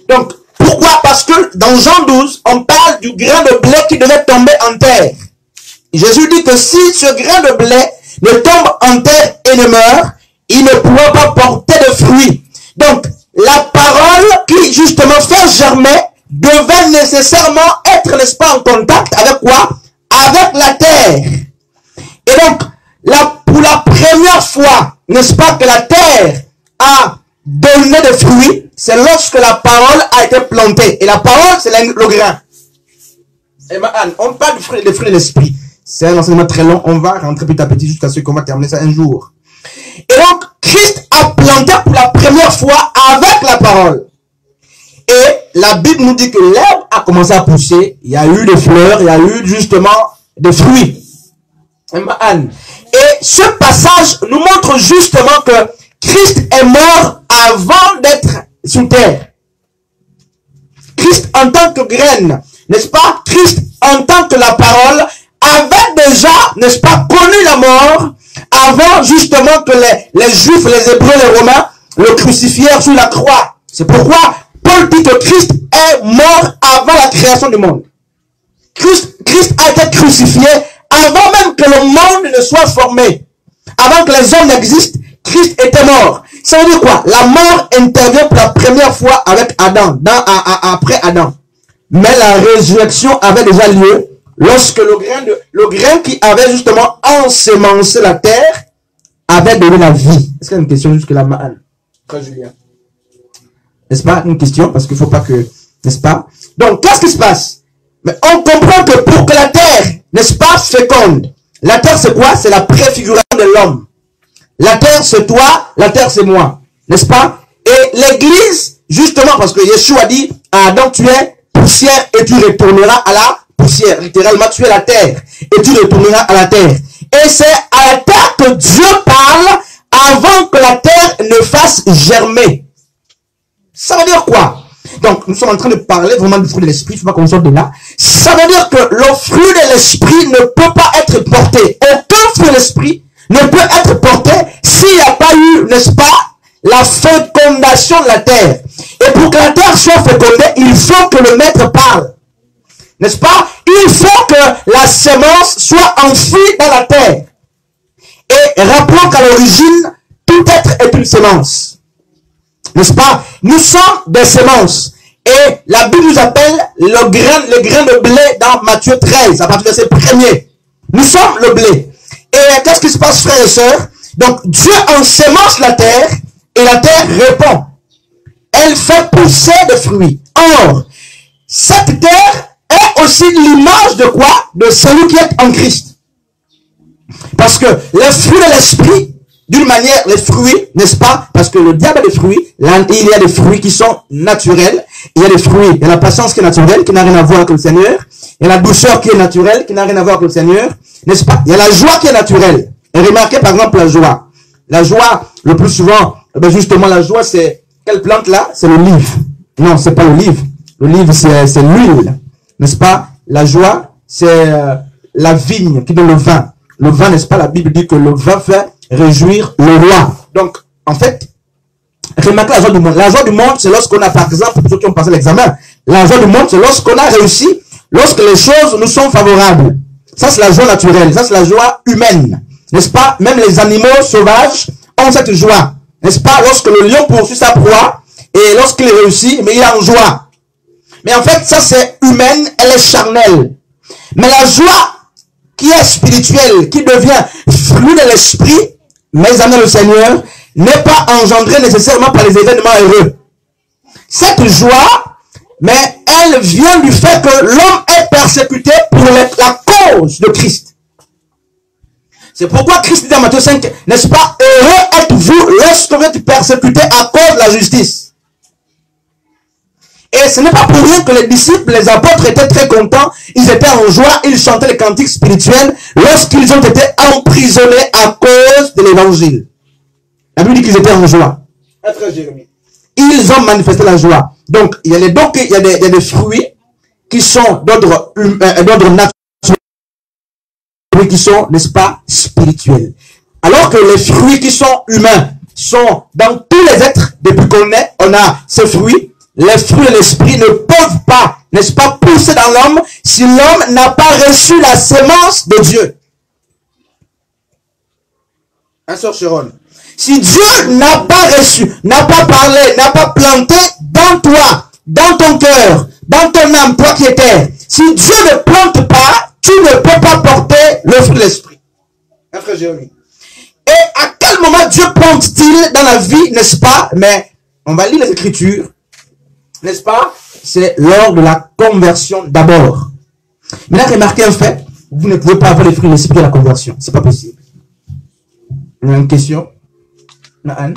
S1: Donc, pourquoi? Parce que dans Jean 12, on parle du grain de blé qui devait tomber en terre. Jésus dit que si ce grain de blé ne tombe en terre et ne meurt, il ne pourra pas porter de fruits. Donc, la parole qui justement fait germer devait nécessairement être, n'est-ce pas, en contact avec quoi? Avec la terre. Et donc, pour la première fois, n'est-ce pas, que la terre a donné des fruits, c'est lorsque la parole a été plantée. Et la parole, c'est le grain. On parle des fruits de l'esprit. C'est un enseignement très long. On va rentrer petit à petit jusqu'à ce qu'on va terminer ça un jour. Et donc, Christ a planté pour la première fois avec la parole. Et la Bible nous dit que l'herbe a commencé à pousser, il y a eu des fleurs, il y a eu justement des fruits. Et ce passage nous montre justement que Christ est mort avant d'être sous terre. Christ en tant que graine, n'est-ce pas? Christ en tant que la parole avait déjà, n'est-ce pas, connu la mort avant justement que les Juifs, les Hébreux, les Romains le crucifièrent sur la croix. C'est pourquoi Paul dit que Christ est mort avant la création du monde. Christ a été crucifié avant même que le monde ne soit formé. Avant que les hommes n'existent, Christ était mort. Ça veut dire quoi? La mort intervient pour la première fois avec Adam, après Adam. Mais la résurrection avait déjà lieu lorsque le grain qui avait justement ensemencé la terre avait donné la vie. Est-ce qu'il y a une question jusque-là, Frère Julien? N'est-ce pas? Une question, parce qu'il ne faut pas que... N'est-ce pas? Donc, qu'est-ce qui se passe? Mais on comprend que pour que la terre, n'est-ce pas, féconde, la terre c'est quoi? C'est la préfiguration de l'homme. La terre c'est toi, la terre c'est moi. N'est-ce pas? Et l'église, justement, parce que Yeshua a dit à Adam, tu es poussière et tu retourneras à la poussière. Littéralement, tu es la terre et tu retourneras à la terre. Et c'est à la terre que Dieu parle avant que la terre ne fasse germer. Ça veut dire quoi? Donc, nous sommes en train de parler vraiment du fruit de l'esprit, il ne faut pas qu'on sorte de là. Ça veut dire que le fruit de l'esprit ne peut pas être porté. Aucun fruit de l'esprit ne peut être porté s'il n'y a pas eu, n'est-ce pas, la fécondation de la terre. Et pour que la terre soit fécondée, il faut que le maître parle. N'est-ce pas? Il faut que la semence soit enfouie dans la terre. Et rappelons qu'à l'origine, tout être est une semence. N'est-ce pas? Nous sommes des semences. Et la Bible nous appelle le grain de blé dans Matthieu 13, à partir de verset 1er. Nous sommes le blé. Et qu'est-ce qui se passe, frères et sœurs? Donc, Dieu ensemence la terre, et la terre répond. Elle fait pousser des fruits. Or, cette terre est aussi l'image de quoi? De celui qui est en Christ. Parce que les fruits de l'esprit, d'une manière, les fruits, n'est-ce pas? Parce que le diable a des fruits. Là, il y a des fruits qui sont naturels. Il y a des fruits. Il y a la patience qui est naturelle, qui n'a rien à voir avec le Seigneur. Il y a la douceur qui est naturelle, qui n'a rien à voir avec le Seigneur. N'est-ce pas? Il y a la joie qui est naturelle. Et remarquez par exemple la joie. La joie, le plus souvent, ben justement, la joie, c'est quelle plante là? C'est l'olive. Non, c'est pas l'olive. L'olive, c'est l'huile. N'est-ce pas? La joie, c'est la vigne qui donne le vin. Le vin, n'est-ce pas? La Bible dit que le vin fait réjouir le roi. Donc, en fait, remarquez la joie du monde. La joie du monde, c'est lorsqu'on a, par exemple, pour ceux qui ont passé l'examen, la joie du monde, c'est lorsqu'on a réussi, lorsque les choses nous sont favorables. Ça, c'est la joie naturelle. Ça, c'est la joie humaine. N'est-ce pas? Même les animaux sauvages ont cette joie. N'est-ce pas? Lorsque le lion poursuit sa proie, et lorsqu'il réussit, mais il est en joie. Mais en fait, ça, c'est humaine, elle est charnelle. Mais la joie qui est spirituelle, qui devient fruit de l'esprit, mes amis le Seigneur, n'est pas engendrée nécessairement par les événements heureux. Cette joie, mais elle vient du fait que l'homme est persécuté pour la cause de Christ. C'est pourquoi Christ dit dans Matthieu 5, n'est-ce pas, heureux êtes-vous lorsque vous êtes persécuté à cause de la justice. Et ce n'est pas pour rien que les disciples, les apôtres étaient très contents, ils étaient en joie, ils chantaient les cantiques spirituels lorsqu'ils ont été emprisonnés à cause de l'évangile. La Bible dit qu'ils étaient en joie. Frère Jérémie. Ils ont manifesté la joie. Donc, il y a des fruits qui sont d'ordre naturel, qui sont, n'est-ce pas, spirituels. Alors que les fruits qui sont humains sont dans tous les êtres, depuis qu'on est, on a ces fruits. Les fruits de l'esprit ne peuvent pas, n'est-ce pas, pousser dans l'homme si l'homme n'a pas reçu la sémence de Dieu. Hein, sœur Sharon? Si Dieu n'a pas reçu, n'a pas parlé, n'a pas planté dans toi, dans ton cœur, dans ton âme, toi qui es terre, si Dieu ne plante pas, tu ne peux pas porter le fruit de l'esprit. Hein, frère Jérémie? Et à quel moment Dieu plante-t-il dans la vie, n'est-ce pas? Mais on va lire les Écritures. N'est-ce pas? C'est lors de la conversion d'abord. Maintenant, remarquez un fait. Vous ne pouvez pas avoir les fruits de l'esprit à la conversion. C'est pas possible. Il y a une question? Anne?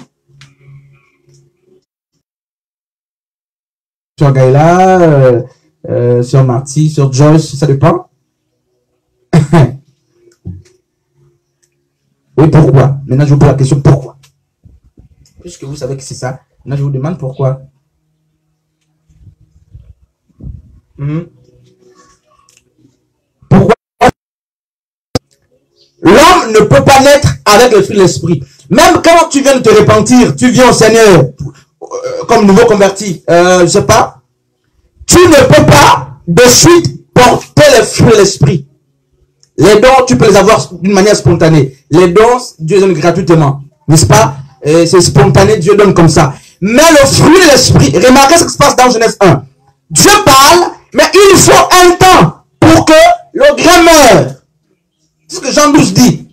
S1: sur Gaïla, sur Marty, sur Joyce, ça dépend. Oui, pourquoi? Maintenant, je vous pose la question, pourquoi? Puisque vous savez que c'est ça, maintenant, je vous demande pourquoi. Pourquoi? L'homme ne peut pas naître avec le fruit de l'esprit. Même quand tu viens de te repentir, tu viens au Seigneur comme nouveau converti, je sais pas, tu ne peux pas de suite porter le fruit de l'esprit. Les dons, tu peux les avoir d'une manière spontanée. Les dons, Dieu donne gratuitement, n'est-ce pas? C'est spontané, Dieu donne comme ça. Mais le fruit de l'esprit, remarquez ce qui se passe dans Genèse 1. Dieu parle, mais il faut un temps pour que le grain meure. C'est ce que Jean 12 dit.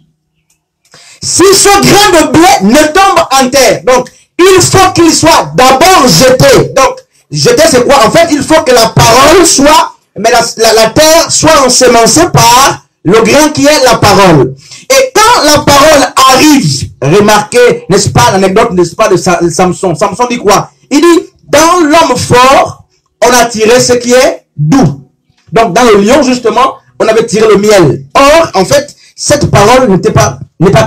S1: Si ce grain de blé ne tombe en terre, donc il faut qu'il soit d'abord jeté. Donc, jeter c'est quoi? En fait, il faut que la parole soit, mais la terre soit ensemencée par le grain qui est la parole. Et quand la parole arrive, remarquez, n'est-ce pas, l'anecdote, n'est-ce pas, de Samson. Samson dit quoi? Il dit, dans l'homme fort, on a tiré ce qui est doux. Donc, dans le lion, justement, on avait tiré le miel. Or, en fait, cette parole n'est pas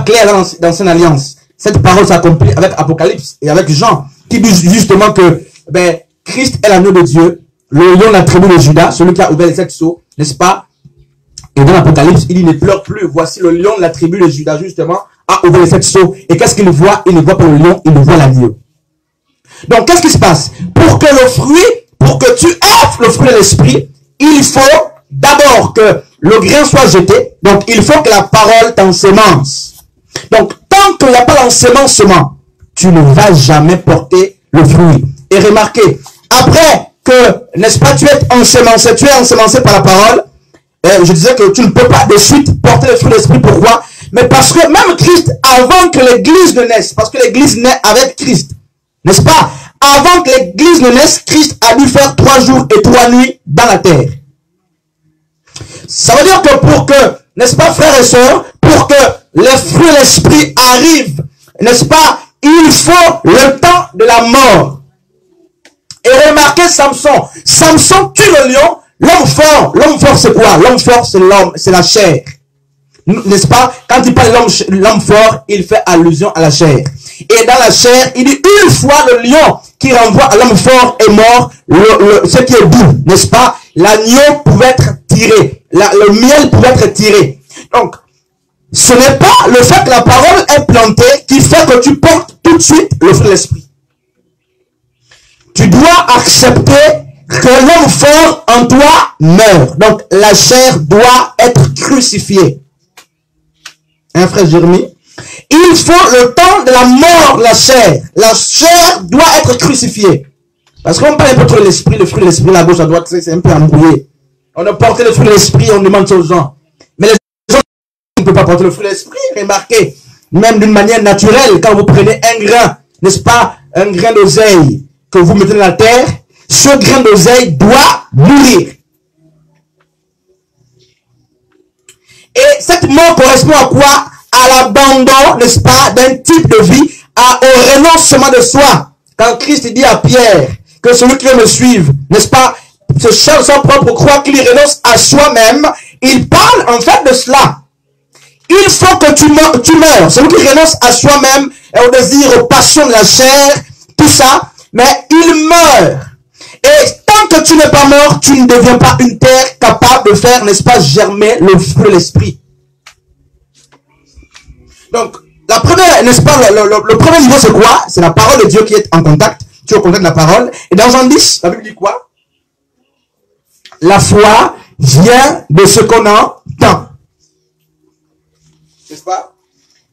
S1: claire dans l'ancienne alliance. Cette parole s'accomplit avec Apocalypse et avec Jean, qui dit justement que, ben, Christ est l'agneau de Dieu, le lion de la tribu de Judas, celui qui a ouvert les 7 sceaux, n'est-ce pas? Et dans l'Apocalypse, il dit, ne pleure plus. Voici le lion de la tribu de Judas, justement, a ouvert les 7 sceaux. Et qu'est-ce qu'il voit? Il ne voit pas le lion, il voit l'agneau. Donc, qu'est-ce qui se passe? Pour que le fruit, pour que tu aies le fruit de l'esprit, il faut d'abord que le grain soit jeté. Donc, il faut que la parole t'ensemence. Donc, tant qu'il n'y a pas l'ensemencement, tu ne vas jamais porter le fruit. Et remarquez, après que, n'est-ce pas, tu es ensemencé par la parole, je disais que tu ne peux pas de suite porter le fruit de l'esprit. Pourquoi? Mais parce que même Christ, avant que l'église ne naisse, parce que l'église naît avec Christ, n'est-ce pas? Avant que l'église ne naisse, Christ a dû faire 3 jours et 3 nuits dans la terre. Ça veut dire que pour que, n'est-ce pas, frères et sœurs, pour que les fruits de l'esprit arrivent, n'est-ce pas, il faut le temps de la mort. Et remarquez Samson. Samson tue le lion. L'homme fort c'est quoi? L'homme fort c'est l'homme, c'est la chair. N'est-ce pas? Quand il parle de l'homme fort, il fait allusion à la chair. Et dans la chair, il dit une fois le lion qui renvoie à l'homme fort est mort, ce qui est doux, n'est-ce pas? L'agneau pouvait être tiré, le miel pouvait être tiré. Donc, ce n'est pas le fait que la parole est plantée qui fait que tu portes tout de suite le fruit de l'esprit. Tu dois accepter que l'homme fort en toi meurt. Donc, la chair doit être crucifiée. Hein, frère Jérémie? Il faut le temps de la mort de la chair. La chair doit être crucifiée. Parce qu'on parle un peu trop de l'esprit, le fruit de l'esprit, la gauche, à droite, c'est un peu embrouillé. On a porté le fruit de l'esprit, on demande ça aux gens. Mais les gens ne peuvent pas porter le fruit de l'esprit. Remarquez, même d'une manière naturelle, quand vous prenez un grain, n'est-ce pas, un grain d'oseille que vous mettez dans la terre, ce grain d'oseille doit mourir. Et cette mort correspond à quoi? À l'abandon, n'est-ce pas, d'un type de vie, au renoncement de soi. Quand Christ dit à Pierre que celui qui veut me suivre, n'est-ce pas, se charge sa propre croix, qu'il renonce à soi-même, il parle en fait de cela. Il faut que tu meurs. Celui qui renonce à soi-même, au désir, aux passions de la chair, tout ça, mais il meurt. Et tant que tu n'es pas mort, tu ne deviens pas une terre capable de faire, n'est-ce pas, germer le fruit de l'esprit. Donc, la première, n'est-ce pas, le premier niveau, c'est quoi? C'est la parole de Dieu qui est en contact. Tu es au contact de la parole. Et dans Jean 10, la Bible dit quoi? La foi vient de ce qu'on entend. N'est-ce pas?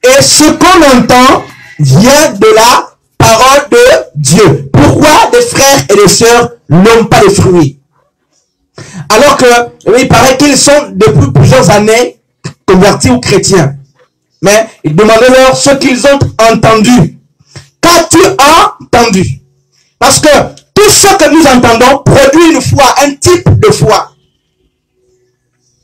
S1: Et ce qu'on entend vient de la parole de Dieu. Pourquoi des frères et des sœurs n'ont pas de fruits? Alors que, il paraît qu'ils sont depuis plusieurs années convertis ou chrétiens. Mais demandez-leur ce qu'ils ont entendu. Qu'as-tu entendu? Parce que tout ce que nous entendons produit une foi, un type de foi.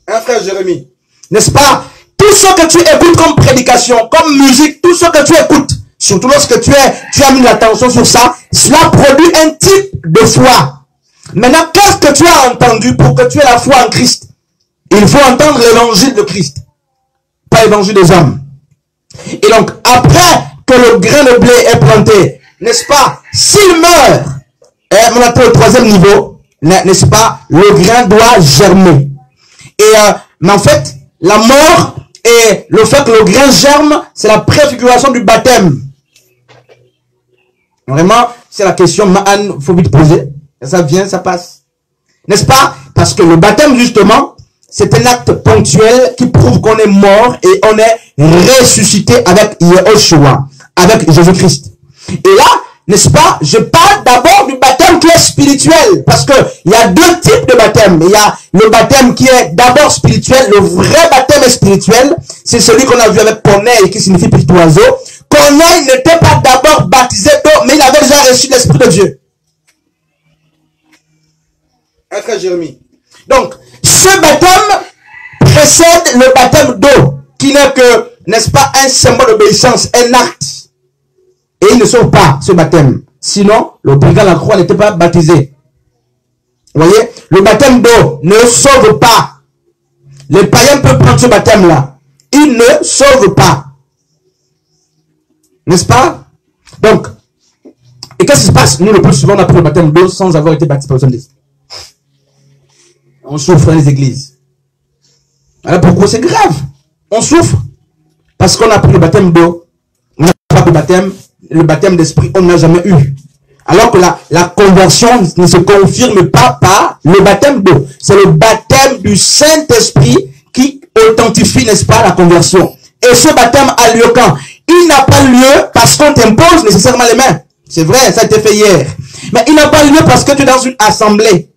S1: Hein, frère Jérémie? N'est-ce pas? Tout ce que tu écoutes comme prédication, comme musique, tout ce que tu écoutes, surtout lorsque tu as mis l'attention sur ça, cela produit un type de foi. Maintenant, qu'est-ce que tu as entendu pour que tu aies la foi en Christ? Il faut entendre l'évangile de Christ, pas l'évangile des hommes. Et donc, après que le grain de blé est planté, n'est-ce pas, s'il meurt, on attend le troisième niveau, n'est-ce pas, le grain doit germer. Et, mais en fait, la mort et le fait que le grain germe, c'est la préfiguration du baptême. Vraiment, c'est la question, il faut vite poser. Ça vient, ça passe. N'est-ce pas? Parce que le baptême, justement, c'est un acte ponctuel qui prouve qu'on est mort et on est ressuscité avec Yahushua, avec Jésus-Christ. Et là, n'est-ce pas, je parle d'abord du baptême qui est spirituel, parce que il y a deux types de baptême. Il y a le baptême qui est d'abord spirituel, le vrai baptême est spirituel, c'est celui qu'on a vu avec Corneille, qui signifie petit oiseau. Corneille n'était pas d'abord baptisé d'eau, mais il avait déjà reçu l'Esprit de Dieu. Frère Jérémie. Donc, ce baptême précède le baptême d'eau, qui n'est que, n'est-ce pas, un symbole d'obéissance, un acte. Et il ne sauve pas ce baptême. Sinon, le brigand à la croix n'était pas baptisé. Vous voyez, le baptême d'eau ne sauve pas. Les païens peuvent prendre ce baptême-là. Il ne sauve pas. N'est-ce pas? Donc, et qu'est-ce qui se passe? Nous, le plus souvent, on a pris le baptême d'eau sans avoir été baptisé par le Saint-Esprit. On souffre dans les églises. Voilà pourquoi c'est grave. On souffre. Parce qu'on a pris le baptême d'eau. On n'a pas le baptême d'esprit, on n'a jamais eu. Alors que la conversion ne se confirme pas par le baptême d'eau. C'est le baptême du Saint-Esprit qui authentifie, n'est-ce pas, la conversion. Et ce baptême a lieu quand? Il n'a pas lieu parce qu'on t'impose nécessairement les mains. C'est vrai, ça a été fait hier. Mais il n'a pas lieu parce que tu es dans une assemblée.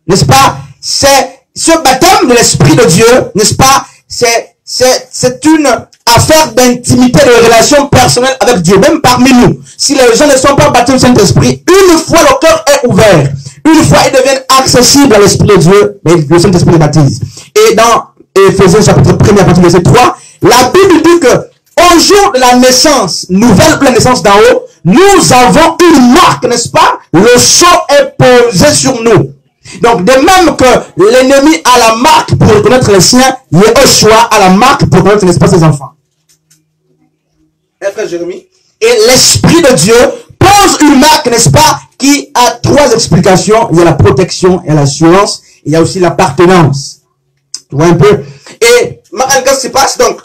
S1: N'est-ce pas? C'est ce baptême de l'Esprit de Dieu, n'est-ce pas? C'est une affaire d'intimité, de relation personnelle avec Dieu, même parmi nous. Si les gens ne sont pas baptisés du Saint-Esprit, une fois le cœur est ouvert, une fois ils deviennent accessibles à l'Esprit de Dieu, mais le Saint-Esprit les baptise. Et dans Éphésiens chapitre 1, à partir du verset 3, la Bible dit que au jour de la naissance, nouvelle pleine naissance d'en haut, nous avons une marque, n'est-ce pas? Le sceau est posé sur nous. Donc, de même que l'ennemi a la marque pour reconnaître les siens, Yahushua a la marque pour reconnaître, n'est-ce pas, ses enfants. Frère Jérémie. Et l'Esprit de Dieu pose une marque, n'est-ce pas, qui a trois explications. Il y a la protection, il y a l'assurance, il y a aussi l'appartenance. Tu vois un peu? Et, qu'est-ce qui se passe donc?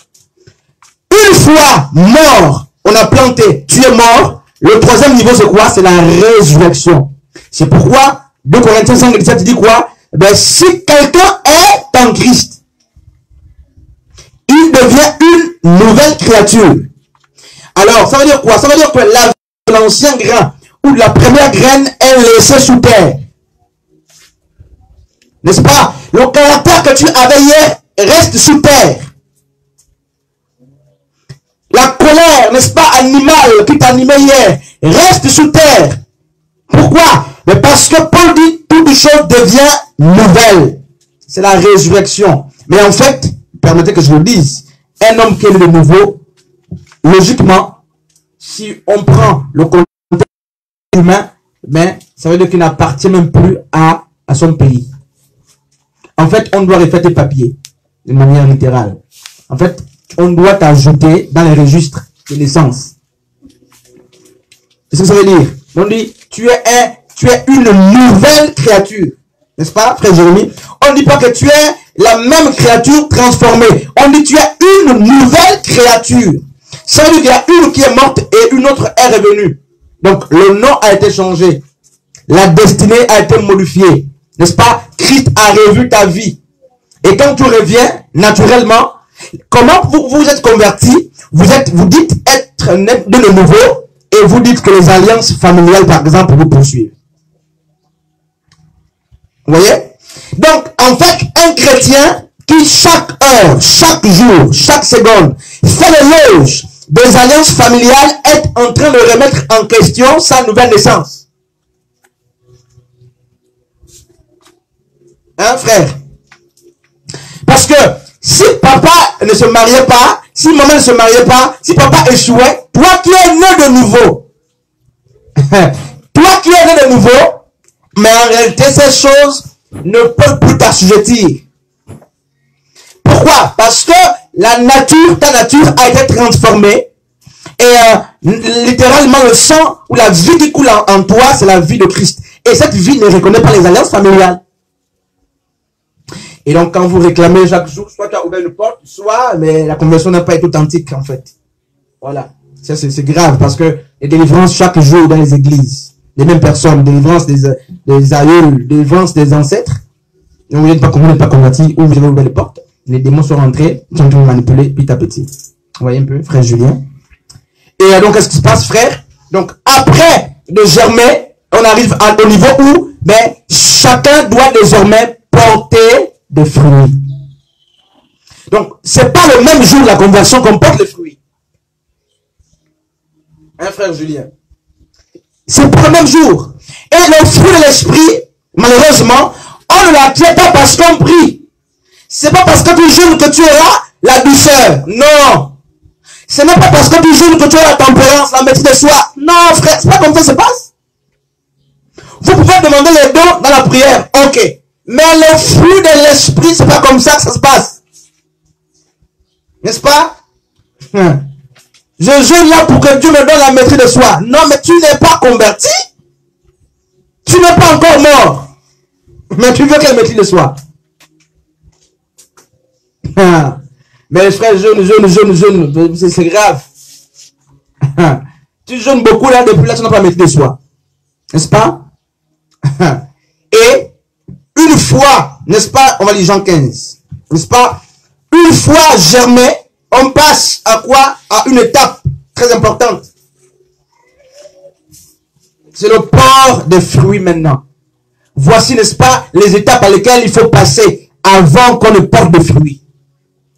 S1: Une fois mort, on a planté, tu es mort. Le troisième niveau, c'est quoi? C'est la résurrection. C'est pourquoi 2 Corinthiens 5:17 dit quoi? Ben, si quelqu'un est en Christ, il devient une nouvelle créature. Alors, ça veut dire quoi? Ça veut dire que la vie de l'ancien grain ou de la première graine est laissée sous terre. N'est-ce pas? Le caractère que tu avais hier reste sous terre. La colère, n'est-ce pas, animale qui t'animait hier, reste sous terre. Pourquoi? Mais parce que Paul dit, toute chose devient nouvelle. C'est la résurrection. Mais en fait, permettez que je vous le dise, un homme qui est de nouveau, logiquement, si on prend le contexte humain, ben, ça veut dire qu'il n'appartient même plus à son pays. En fait, on doit refaire tes papiers, de manière littérale. En fait, on doit t'ajouter dans les registres de naissance. Qu'est-ce que ça veut dire? On dit, tu es une nouvelle créature. N'est-ce pas, frère Jérémie? On ne dit pas que tu es la même créature transformée. On dit, tu es une nouvelle créature. Ça veut dire qu'il y a une qui est morte et une autre est revenue. Donc, le nom a été changé. La destinée a été modifiée. N'est-ce pas? Christ a revu ta vie. Et quand tu reviens, naturellement, comment vous êtes converti? Vous dites être né de nouveau et vous dites que les alliances familiales, par exemple, vous poursuivent. Vous voyez? Donc, en fait, un chrétien qui chaque heure, chaque jour, chaque seconde, fait l'éloge des alliances familiales est en train de remettre en question sa nouvelle naissance. Hein, frère? Parce que si papa ne se mariait pas, si maman ne se mariait pas, si papa échouait, toi qui es né de nouveau, toi qui es né de nouveau, Mais en réalité, ces choses ne peuvent plus t'assujettir. Pourquoi? Parce que ta nature a été transformée. Et littéralement, le sang ou la vie qui coule en toi, c'est la vie de Christ. Et cette vie ne reconnaît pas les alliances familiales. Et donc, quand vous réclamez chaque jour, soit tu as ouvert une porte, soit mais la conversion n'a pas été authentique, en fait. Voilà. Ça, c'est grave, parce que les délivrances chaque jour dans les églises, les mêmes personnes, délivrance des aïeux, délivrance des ancêtres, et vous n'êtes pas converti, ou vous avez ouvert les portes, les démons sont rentrés, ils sont en train de manipuler petit à petit. Vous voyez un peu, frère Julien? Et donc, qu'est-ce qui se passe, frère? Donc, après de germer, on arrive au niveau où chacun doit désormais porter des fruits. Donc, c'est pas le même jour la conversion qu'on porte les fruits. Hein, frère Julien? C'est pas le même jour. Et le fruit de l'esprit, malheureusement, on ne l'acquiert pas parce qu'on prie. C'est pas parce que tu jeûnes que tu auras la douceur. Non. Ce n'est pas parce que tu jeûnes que tu auras la tempérance, la maîtrise de soi. Non, frère, c'est pas comme ça que ça se passe. Vous pouvez demander les dons dans la prière. Ok. Mais le fruit de l'esprit, c'est pas comme ça que ça se passe. N'est-ce pas? Je jeûne là pour que Dieu me donne la maîtrise de soi. Non, mais tu n'es pas converti. Tu n'es pas encore mort. Mais tu veux quelle maîtrise de soi? Mais les frères jeûnent, c'est grave. Tu jeûnes beaucoup là, depuis là, tu n'as pas maîtrise de soi. N'est-ce pas? Et une fois, n'est-ce pas, on va lire Jean 15, n'est-ce pas? Une fois germé, on passe à quoi? À une étape très importante. C'est le port des fruits maintenant. Voici, n'est-ce pas, les étapes à lesquelles il faut passer avant qu'on ne porte de fruits.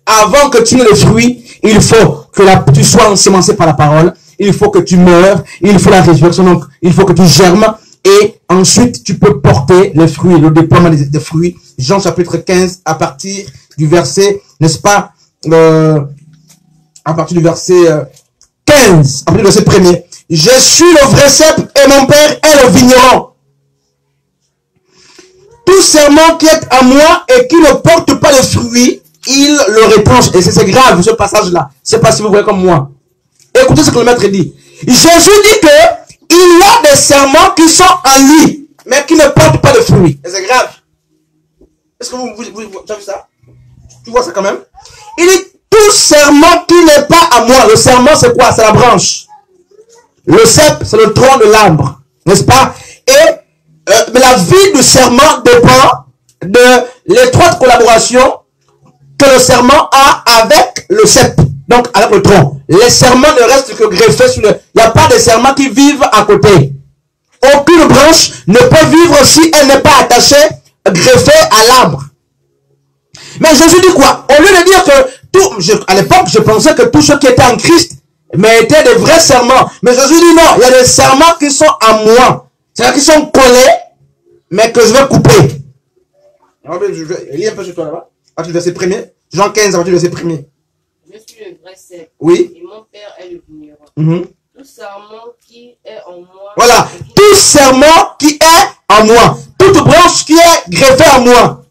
S1: Avant que tu aies le fruit, il faut que tu sois ensemencé par la parole. Il faut que tu meurs. Il faut la résurrection. Donc, il faut que tu germes. Et ensuite, tu peux porter les fruits, le déploiement des fruits. Jean chapitre 15, à partir du verset, n'est-ce pas, à partir du verset 15, à partir du verset 1er. Je suis le vrai cep et mon père est le vigneron. Tout serment qui est à moi et qui ne porte pas de fruits, il le retranche. Et c'est grave, ce passage-là. Je ne sais pas si vous voyez comme moi. Écoutez ce que le maître dit. Jésus dit que il y a des serments qui sont en lui, mais qui ne portent pas de fruits. Et c'est grave. Est-ce que vous avez vu ça? Tu vois ça quand même? Il dit, tout serment qui n'est pas à moi. Le serment, c'est quoi? C'est la branche. Le cep, c'est le tronc de l'arbre. N'est-ce pas? Et mais la vie du serment dépend de l'étroite collaboration que le serment a avec le cep. Donc, avec le tronc. Les serments ne restent que greffés sur le... Il n'y a pas de serments qui vivent à côté. Aucune branche ne peut vivre si elle n'est pas attachée, greffée à l'arbre. Mais Jésus dit quoi? Au lieu de dire que à l'époque, je pensais que tous ceux qui étaient en Christ, mais étaient des vrais serments. Mais Jésus dit non, il y a des serments qui sont à moi. C'est-à-dire qui sont collés, mais que je vais couper. Je vais lire un peu sur toi là-bas. À partir du verset 1er. Jean 15, à partir du verset 1er.
S3: Je suis le vrai cep.
S1: Oui.
S3: Et mon père est le vigneron. Tout serment qui est en moi.
S1: Voilà. Tout serment qui est en moi. Toute branche qui est greffée en moi.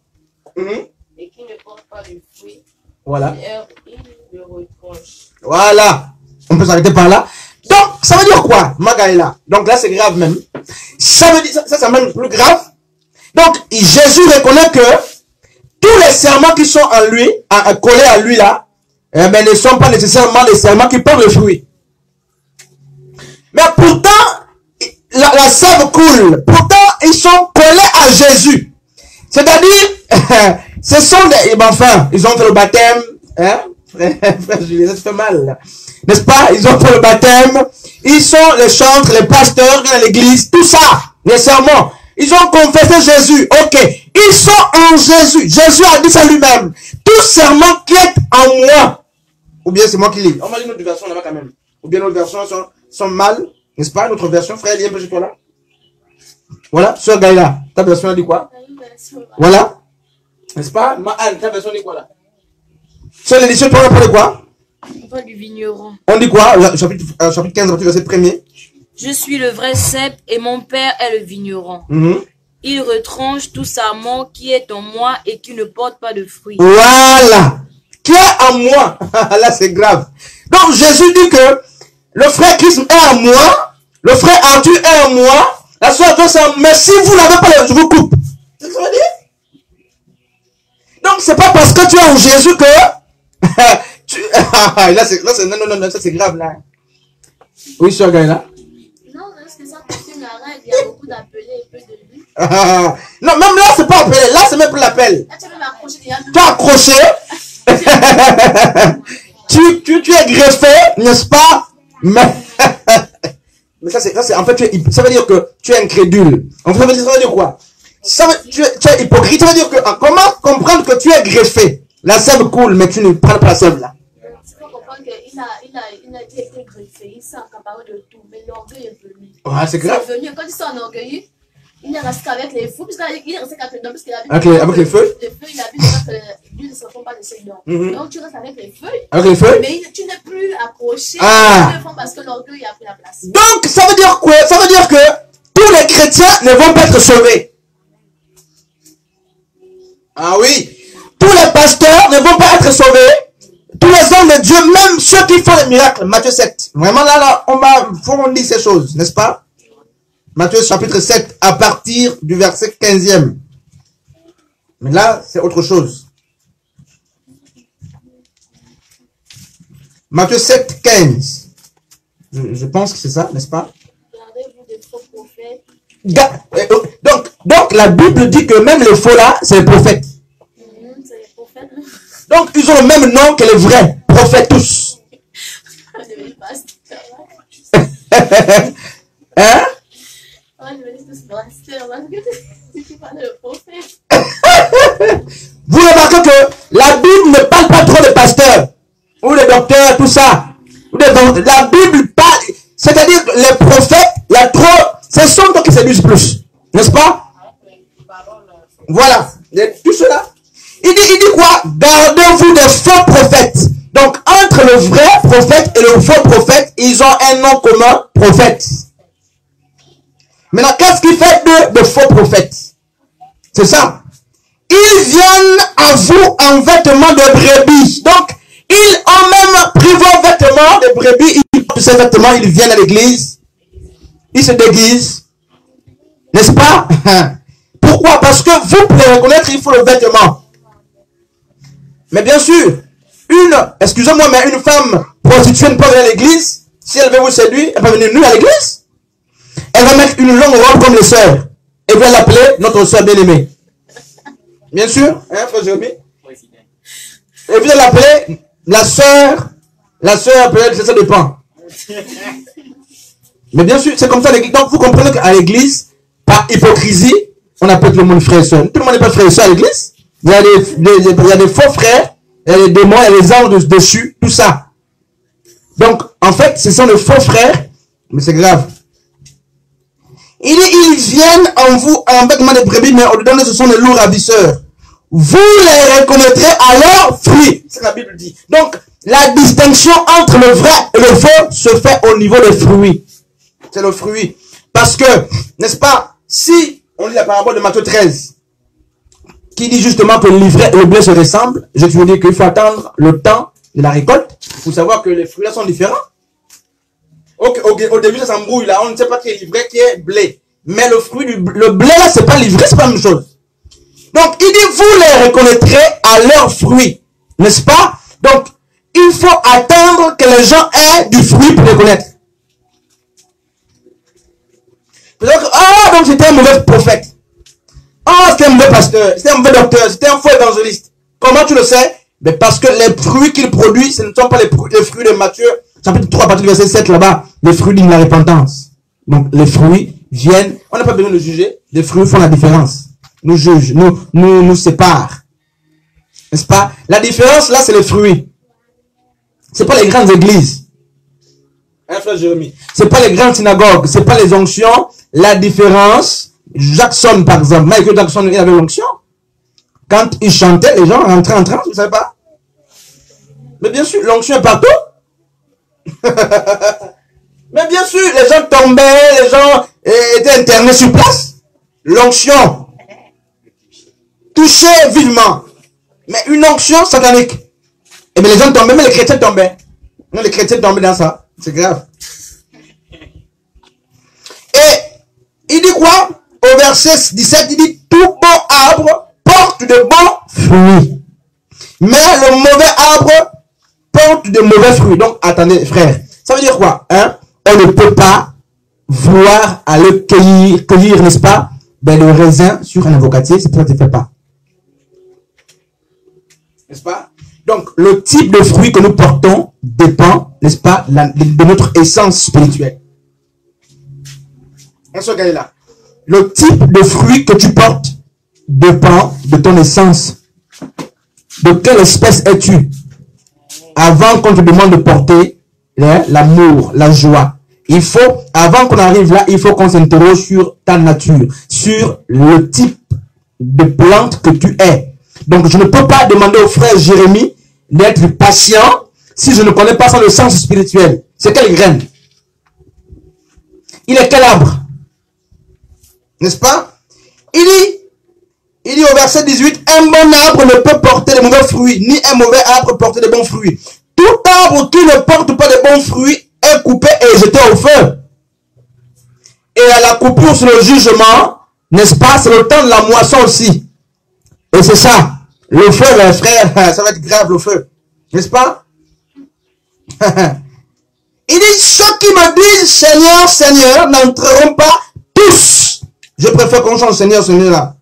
S3: Et qui ne porte pas de fruits.
S1: Voilà.
S3: Il le retranche.
S1: Voilà. On peut s'arrêter par là. Donc, ça veut dire quoi, Magaïla? Donc là, c'est grave même. Ça veut dire, ça c'est même plus grave. Donc, Jésus reconnaît que tous les serments qui sont en lui, collés à lui là, ne sont pas nécessairement des serments qui portent le fruit. Mais pourtant, la sève coule. Pourtant, ils sont collés à Jésus. C'est-à-dire, ce sont des... Enfin, ils ont fait le baptême. Hein? Frère Julien, ça te fait mal. N'est-ce pas? Ils ont fait le baptême. Ils sont les chantres, les pasteurs, viennent à l'église. Tout ça, les serments. Ils ont confessé Jésus. Ok. Ils sont en Jésus. Jésus a dit ça lui-même. Tout serment qui est en moi. Ou bien c'est moi qui lis. On va lire notre version là-bas quand même. Ou bien notre version sont mal. N'est-ce pas? Notre version, frère, lis un peu chez toi là. Voilà. Sœur Gaïla, ta version a dit quoi? Voilà. N'est-ce pas? Anne, ta version dit quoi là? Sœur l'édition, toi, on parle de quoi?
S2: On parle du vigneron.
S1: On dit quoi? Chapitre 15, verset 1er.
S2: Je suis le vrai cep et mon père est le vigneron. il retranche tout sarment qui est en moi et qui ne porte pas de fruits.
S1: Voilà. Qui est en moi. Là, c'est grave. Donc, Jésus dit que le frère Christ est en moi, le frère Arthur est en moi, la soeur Joyce est en moi, mais si vous n'avez pas, je vous coupe. C'est ce que ça veut dire? Donc, c'est pas parce que tu es en Jésus que... non, ça c'est grave, là. Oui, soeur Gaïla.
S5: Non, parce que ça continue la règle, il y a beaucoup d'appelés et peu de lui.
S1: Non, même là, c'est pas appelé. Là, c'est même plus l'appel.
S5: Là, tu peux m'accrocher déjà.
S1: Tu as accroché. tu es greffé, n'est-ce pas? Mais ça, en fait, ça veut dire que tu es incrédule. En fait, ça veut dire quoi? Tu es hypocrite. Ça veut dire que, comment comprendre que tu es greffé? La sève coule, mais tu ne parles pas la sève là.
S5: Tu peux comprendre qu'il a été greffé, il s'est accaparé de tout, mais l'orgueil est venu.
S1: Ouais, c'est grave.
S5: C'est venu, quand il s'est enorgueilli, il est resté avec les fous, puisqu'il est resté avec les dents, puisqu'il a vu
S1: avec les feux.
S5: Les feux, il a vu que l'huile ne se fond pas de ses dents. Donc tu restes avec les feuilles.
S1: Avec les feuilles?
S5: Mais tu n'es plus accroché. Parce que l'orgueil a pris la place.
S1: Donc, ça veut dire quoi? Ça veut dire que tous les chrétiens ne vont pas être sauvés. Ah oui. Tous les pasteurs ne vont pas être sauvés. Tous les hommes de Dieu, même ceux qui font les miracles. Matthieu 7. Vraiment là, faut qu'on dise ces choses, n'est-ce pas? Matthieu chapitre 7, à partir du verset 15e. Mais là, c'est autre chose. Matthieu 7, 15. Je pense que c'est ça, n'est-ce pas?
S5: Gardez-vous des faux prophètes.
S1: Donc, la Bible dit que même les faux là, c'est les prophètes.
S5: C'est les prophètes.
S1: Donc, ils ont le même nom que les vrais prophètes tous. Hein? Vous remarquez que la Bible ne parle pas trop des pasteurs ou des docteurs, tout ça. La Bible parle, c'est-à-dire que les prophètes, il y a trop, ce sont eux qui séduisent plus, n'est-ce pas? Voilà, tout cela. Il dit quoi? Gardez-vous des faux prophètes. Donc, entre le vrai prophète et le faux prophète, ils ont un nom commun, prophète. Maintenant, qu'est-ce qui fait de faux prophètes? C'est ça. Ils viennent à vous en vêtements de brebis. Donc, ils ont même pris vos vêtements de brebis. Ils portent ces vêtements, ils viennent à l'église. Ils se déguisent. N'est-ce pas? Pourquoi? Parce que vous pouvez reconnaître, il faut le vêtement. Mais bien sûr, excusez-moi, mais une femme prostituée ne peut venir à l'église. Si elle veut vous séduire, elle peut venir nue à l'église. Elle va mettre une longue robe comme les sœurs. Et va l'appeler notre sœur bien-aimée. Bien sûr, hein, frère Jérémie? Et vous allez l'appeler la sœur peut-être, ça dépend. Mais bien sûr, c'est comme ça l'église. Donc vous comprenez qu'à l'église, par hypocrisie, on appelle tout le monde frère et sœur. Tout le monde n'est pas frère et sœur à l'église. Il y a des faux frères, il y a des démons, il y a des anges dessus, tout ça. Donc, en fait, ce sont les faux frères, mais c'est grave. Ils viennent en vous en vêtements de brebis, mais au-dedans, ce sont les loups ravisseurs. Vous les reconnaîtrez à leurs fruits. C'est ce que la Bible dit. Donc, la distinction entre le vrai et le faux se fait au niveau des fruits. C'est le fruit. Parce que, n'est-ce pas, si on lit la parabole de Matthieu 13, qui dit justement que l'ivraie et le blé se ressemblent, je te dis qu'il faut attendre le temps de la récolte pour savoir que les fruits là sont différents. Au début, ça s'embrouille là, on ne sait pas qui est l'ivraie, qui est blé. Mais le fruit le blé là, c'est pas l'ivraie, c'est pas la même chose. Donc, il dit, vous les reconnaîtrez à leurs fruits. N'est-ce pas? Donc, il faut attendre que les gens aient du fruit pour les connaître. Donc c'était un mauvais prophète. C'était un mauvais pasteur, c'était un mauvais docteur, c'était un faux évangéliste. Comment tu le sais? Mais parce que les fruits qu'il produit, ce ne sont pas les fruits de Matthieu, chapitre 3, à partir du verset 7 là-bas, les fruits de la repentance. Donc les fruits viennent, on n'a pas besoin de juger, les fruits font la différence. Nous jugent, nous séparent. N'est-ce pas? La différence là, c'est les fruits. C'est pas les grandes églises. Hein, frère Jérémie? C'est pas les grandes synagogues, c'est pas les onctions. La différence, Jackson par exemple, Michael Jackson, il avait l'onction. Quand il chantait, les gens rentraient en transe, vous savez pas? Mais bien sûr, l'onction est partout. Mais bien sûr, les gens tombaient, les gens étaient internés sur place. L'onction. Toucher vivement. Mais une onction satanique. Et bien les gens tombaient, mais les chrétiens tombaient. Non, les chrétiens tombaient dans ça. C'est grave. Et il dit quoi? Au verset 17, il dit tout bon arbre porte de bons fruits. Mais le mauvais arbre porte de mauvais fruits. Donc, attendez, frère. Ça veut dire quoi? Hein? On ne peut pas vouloir aller cueillir, n'est-ce pas, ben, le raisin sur un avocatier, c'est pour ça que tu ne fais pas. N'est-ce pas? Donc, le type de fruit que nous portons dépend, n'est-ce pas, de notre essence spirituelle. Est-ce que là? Le type de fruit que tu portes dépend de ton essence. De quelle espèce es-tu? Avant qu'on te demande de porter l'amour, la joie. Il faut, avant qu'on arrive là, il faut qu'on s'interroge sur ta nature, sur le type de plante que tu es. Donc, je ne peux pas demander au frère Jérémie d'être patient si je ne connais pas son sens spirituel. C'est quelle graine? Il est quel arbre? N'est-ce pas? Il dit au verset 18, un bon arbre ne peut porter de mauvais fruits, ni un mauvais arbre porter de bons fruits. Tout arbre qui ne porte pas de bons fruits est coupé et jeté au feu. Et à la coupure sur le jugement, n'est-ce pas? C'est le temps de la moisson aussi. Et c'est ça. Le feu, mes frères, ça va être grave le feu. N'est-ce pas? Il dit, ceux qui me disent Seigneur, Seigneur, n'entreront pas tous. Je préfère qu'on chante Seigneur, Seigneur là.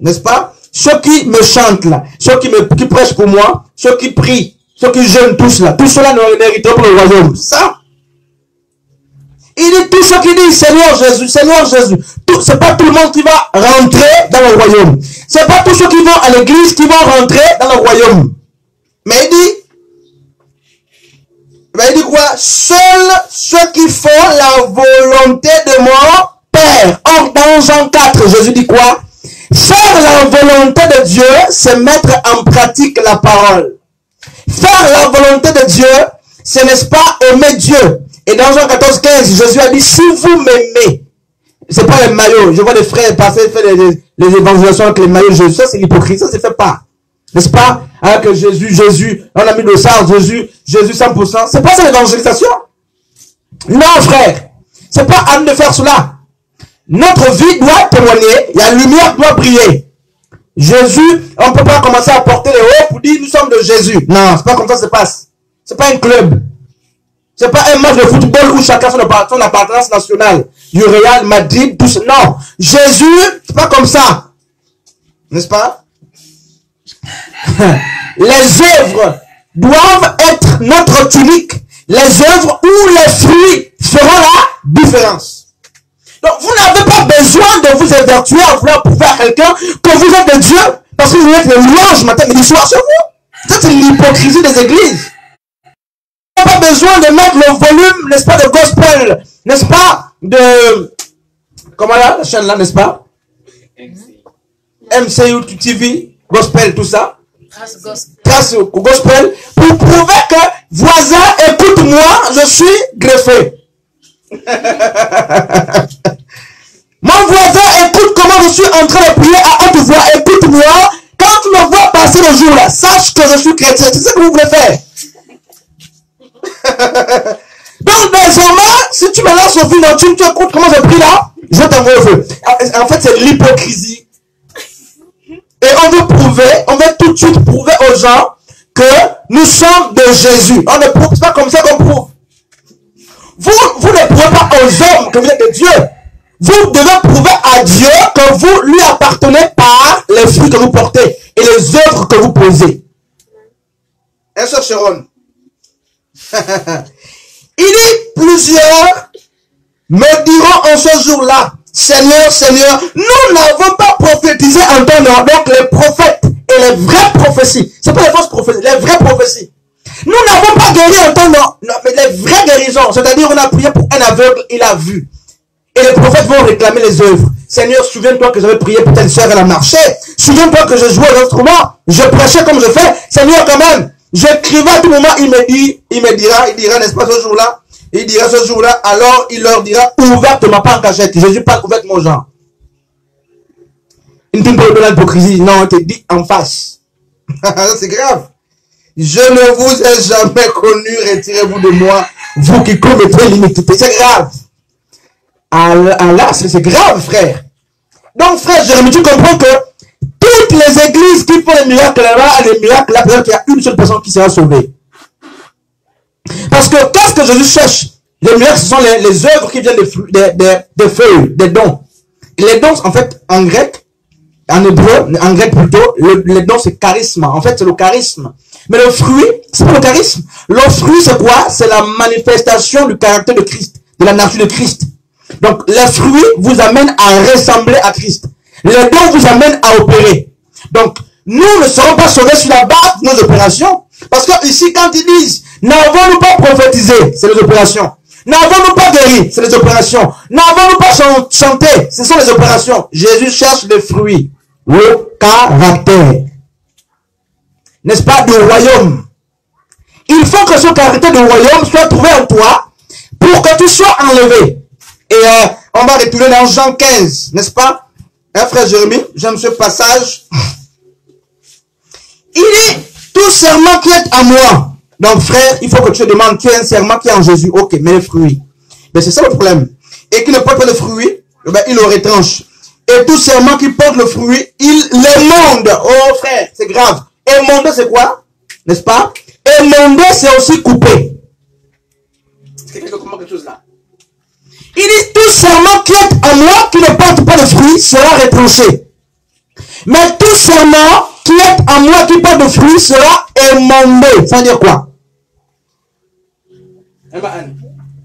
S1: N'est-ce pas? Ceux qui me chantent là, ceux qui prêchent pour moi, ceux qui prient, ceux qui jeûnent tous là, tout cela ne mériteront pas le royaume. Ça. Il dit tous ceux qui disent Seigneur Jésus, c'est pas tout le monde qui va rentrer dans le royaume. C'est pas tous ceux qui vont à l'église qui vont rentrer dans le royaume. Mais il dit quoi? Seuls ceux qui font la volonté de mon Père. Or, dans Jean 4, Jésus dit quoi? Faire la volonté de Dieu, c'est mettre en pratique la parole. Faire la volonté de Dieu, c'est, n'est-ce pas, aimer Dieu. Et dans Jean 14, 15, Jésus a dit, si vous m'aimez, c'est pas les maillots. Je vois des frères passer, faire les évangélisations avec les maillots de Jésus. Ça, c'est l'hypocrisie. Ça, se fait pas. N'est-ce pas? Avec Jésus, on a mis le sang, Jésus 100%. C'est pas ça l'évangélisation. Non, frère. C'est pas à nous de faire cela. Notre vie doit témoigner. La lumière doit briller. Jésus, on ne peut pas commencer à porter les hauts pour dire nous sommes de Jésus. Non, c'est pas comme ça que ça se passe. C'est pas un club. C'est pas un match de football où chacun son appartenance nationale. Du Real Madrid, tout ça. Non. Jésus, c'est pas comme ça. N'est-ce pas? Les œuvres doivent être notre tunique. Les œuvres ou les fruits feront la différence. Donc, vous n'avez pas besoin de vous évertuer en vouloir prouver à quelqu'un que vous êtes de Dieu parce que vous êtes le louange matin, midi, soir sur vous. Ça, c'est l'hypocrisie des églises. Vous n'avez pas besoin de mettre le volume, n'est-ce pas, de gospel, n'est-ce pas, de... Comment là, la chaîne là, n'est-ce pas? MCU TV, gospel, tout ça. Grâce au gospel, pour prouver que voisin, écoute-moi, je suis greffé. Mon voisin écoute comment je suis en train de prier à haute voix. Écoute-moi. Quand tu me vois passer le jour là, sache que je suis chrétien. C'est ce que vous voulez faire. Donc désormais, si tu me lances au film, tu écoutes comment je prie là, je t'envoie au feu. En fait, c'est l'hypocrisie. Et on veut tout de suite prouver aux gens que nous sommes de Jésus. On ne prouve pas comme ça qu'on prouve. Vous ne prouvez pas aux hommes que vous êtes de Dieu. Vous devez prouver à Dieu que vous lui appartenez par les fruits que vous portez et les œuvres que vous posez. Et ça, Sharon. Il dit, plusieurs me diront en ce jour-là, Seigneur, Seigneur, nous n'avons pas prophétisé en ton nom. Donc les prophètes et les vraies prophéties, c'est pas les fausses prophéties, les vraies prophéties. Nous n'avons pas guéri en ton nom, non, mais les vraies guérisons, c'est-à-dire on a prié pour un aveugle, il a vu. Et les prophètes vont réclamer les œuvres. Seigneur, souviens-toi que j'avais prié pour telle soeur, elle a marché. Souviens-toi que je jouais aux instruments, je prêchais comme je fais. Seigneur, quand même, j'écrivais à tout moment, il dira, n'est-ce pas, ce jour-là, alors il leur dira ouvertement, pas en cachette. Jésus parle ouvertement aux gens. Une tombe de l'hypocrisie. Non, on te dit en face. C'est grave. Je ne vous ai jamais connu, retirez-vous de moi, vous qui commettez l'iniquité. C'est grave. Allah, c'est grave, frère. Donc, frère Jérémie, tu comprends que toutes les églises qui font les miracles là-bas, peut-être qu'il y a une seule personne qui sera sauvée. Parce que qu'est-ce que Jésus cherche? Les miracles, ce sont les œuvres qui viennent des feuilles, des dons. Les dons, en fait, en grec, en hébreu, en grec plutôt, les dons, c'est charisme. En fait, c'est le charisme. Mais le fruit, c'est pas le charisme. Le fruit, c'est quoi? C'est la manifestation du caractère de Christ, de la nature de Christ. Donc, les fruits vous amènent à ressembler à Christ. Les dons vous amènent à opérer. Donc, nous ne serons pas sauvés sur la base de nos opérations. Parce que ici, quand ils disent, n'avons-nous pas prophétisé? C'est les opérations. N'avons-nous pas guéri? C'est les opérations. N'avons-nous pas chanté? Ce sont les opérations. Jésus cherche les fruits. Le caractère. N'est-ce pas, du royaume. Il faut que ce caractère du royaume soit trouvé en toi pour que tu sois enlevé. Et on va retourner dans Jean 15, n'est-ce pas? Frère Jérémie, j'aime ce passage. Il dit, tout serment qui est à moi. Donc frère, il faut que tu te demandes, tu as un serment qui est en Jésus. Ok, mais les fruits. Mais c'est ça le problème. Et qui ne porte pas le fruit, ben, il le retranche. Et tout serment qui porte le fruit, il l'émonde. Oh frère, c'est grave. Émonder, c'est quoi? N'est-ce pas? Émonder, c'est aussi couper. Est-ce que quelqu'un comprend quelque chose là? Il dit, tout serment qui est en moi, qui ne porte pas de fruit, sera retranché. Mais tout serment qui est en moi, qui porte de fruit, sera émondé. Ça veut dire quoi?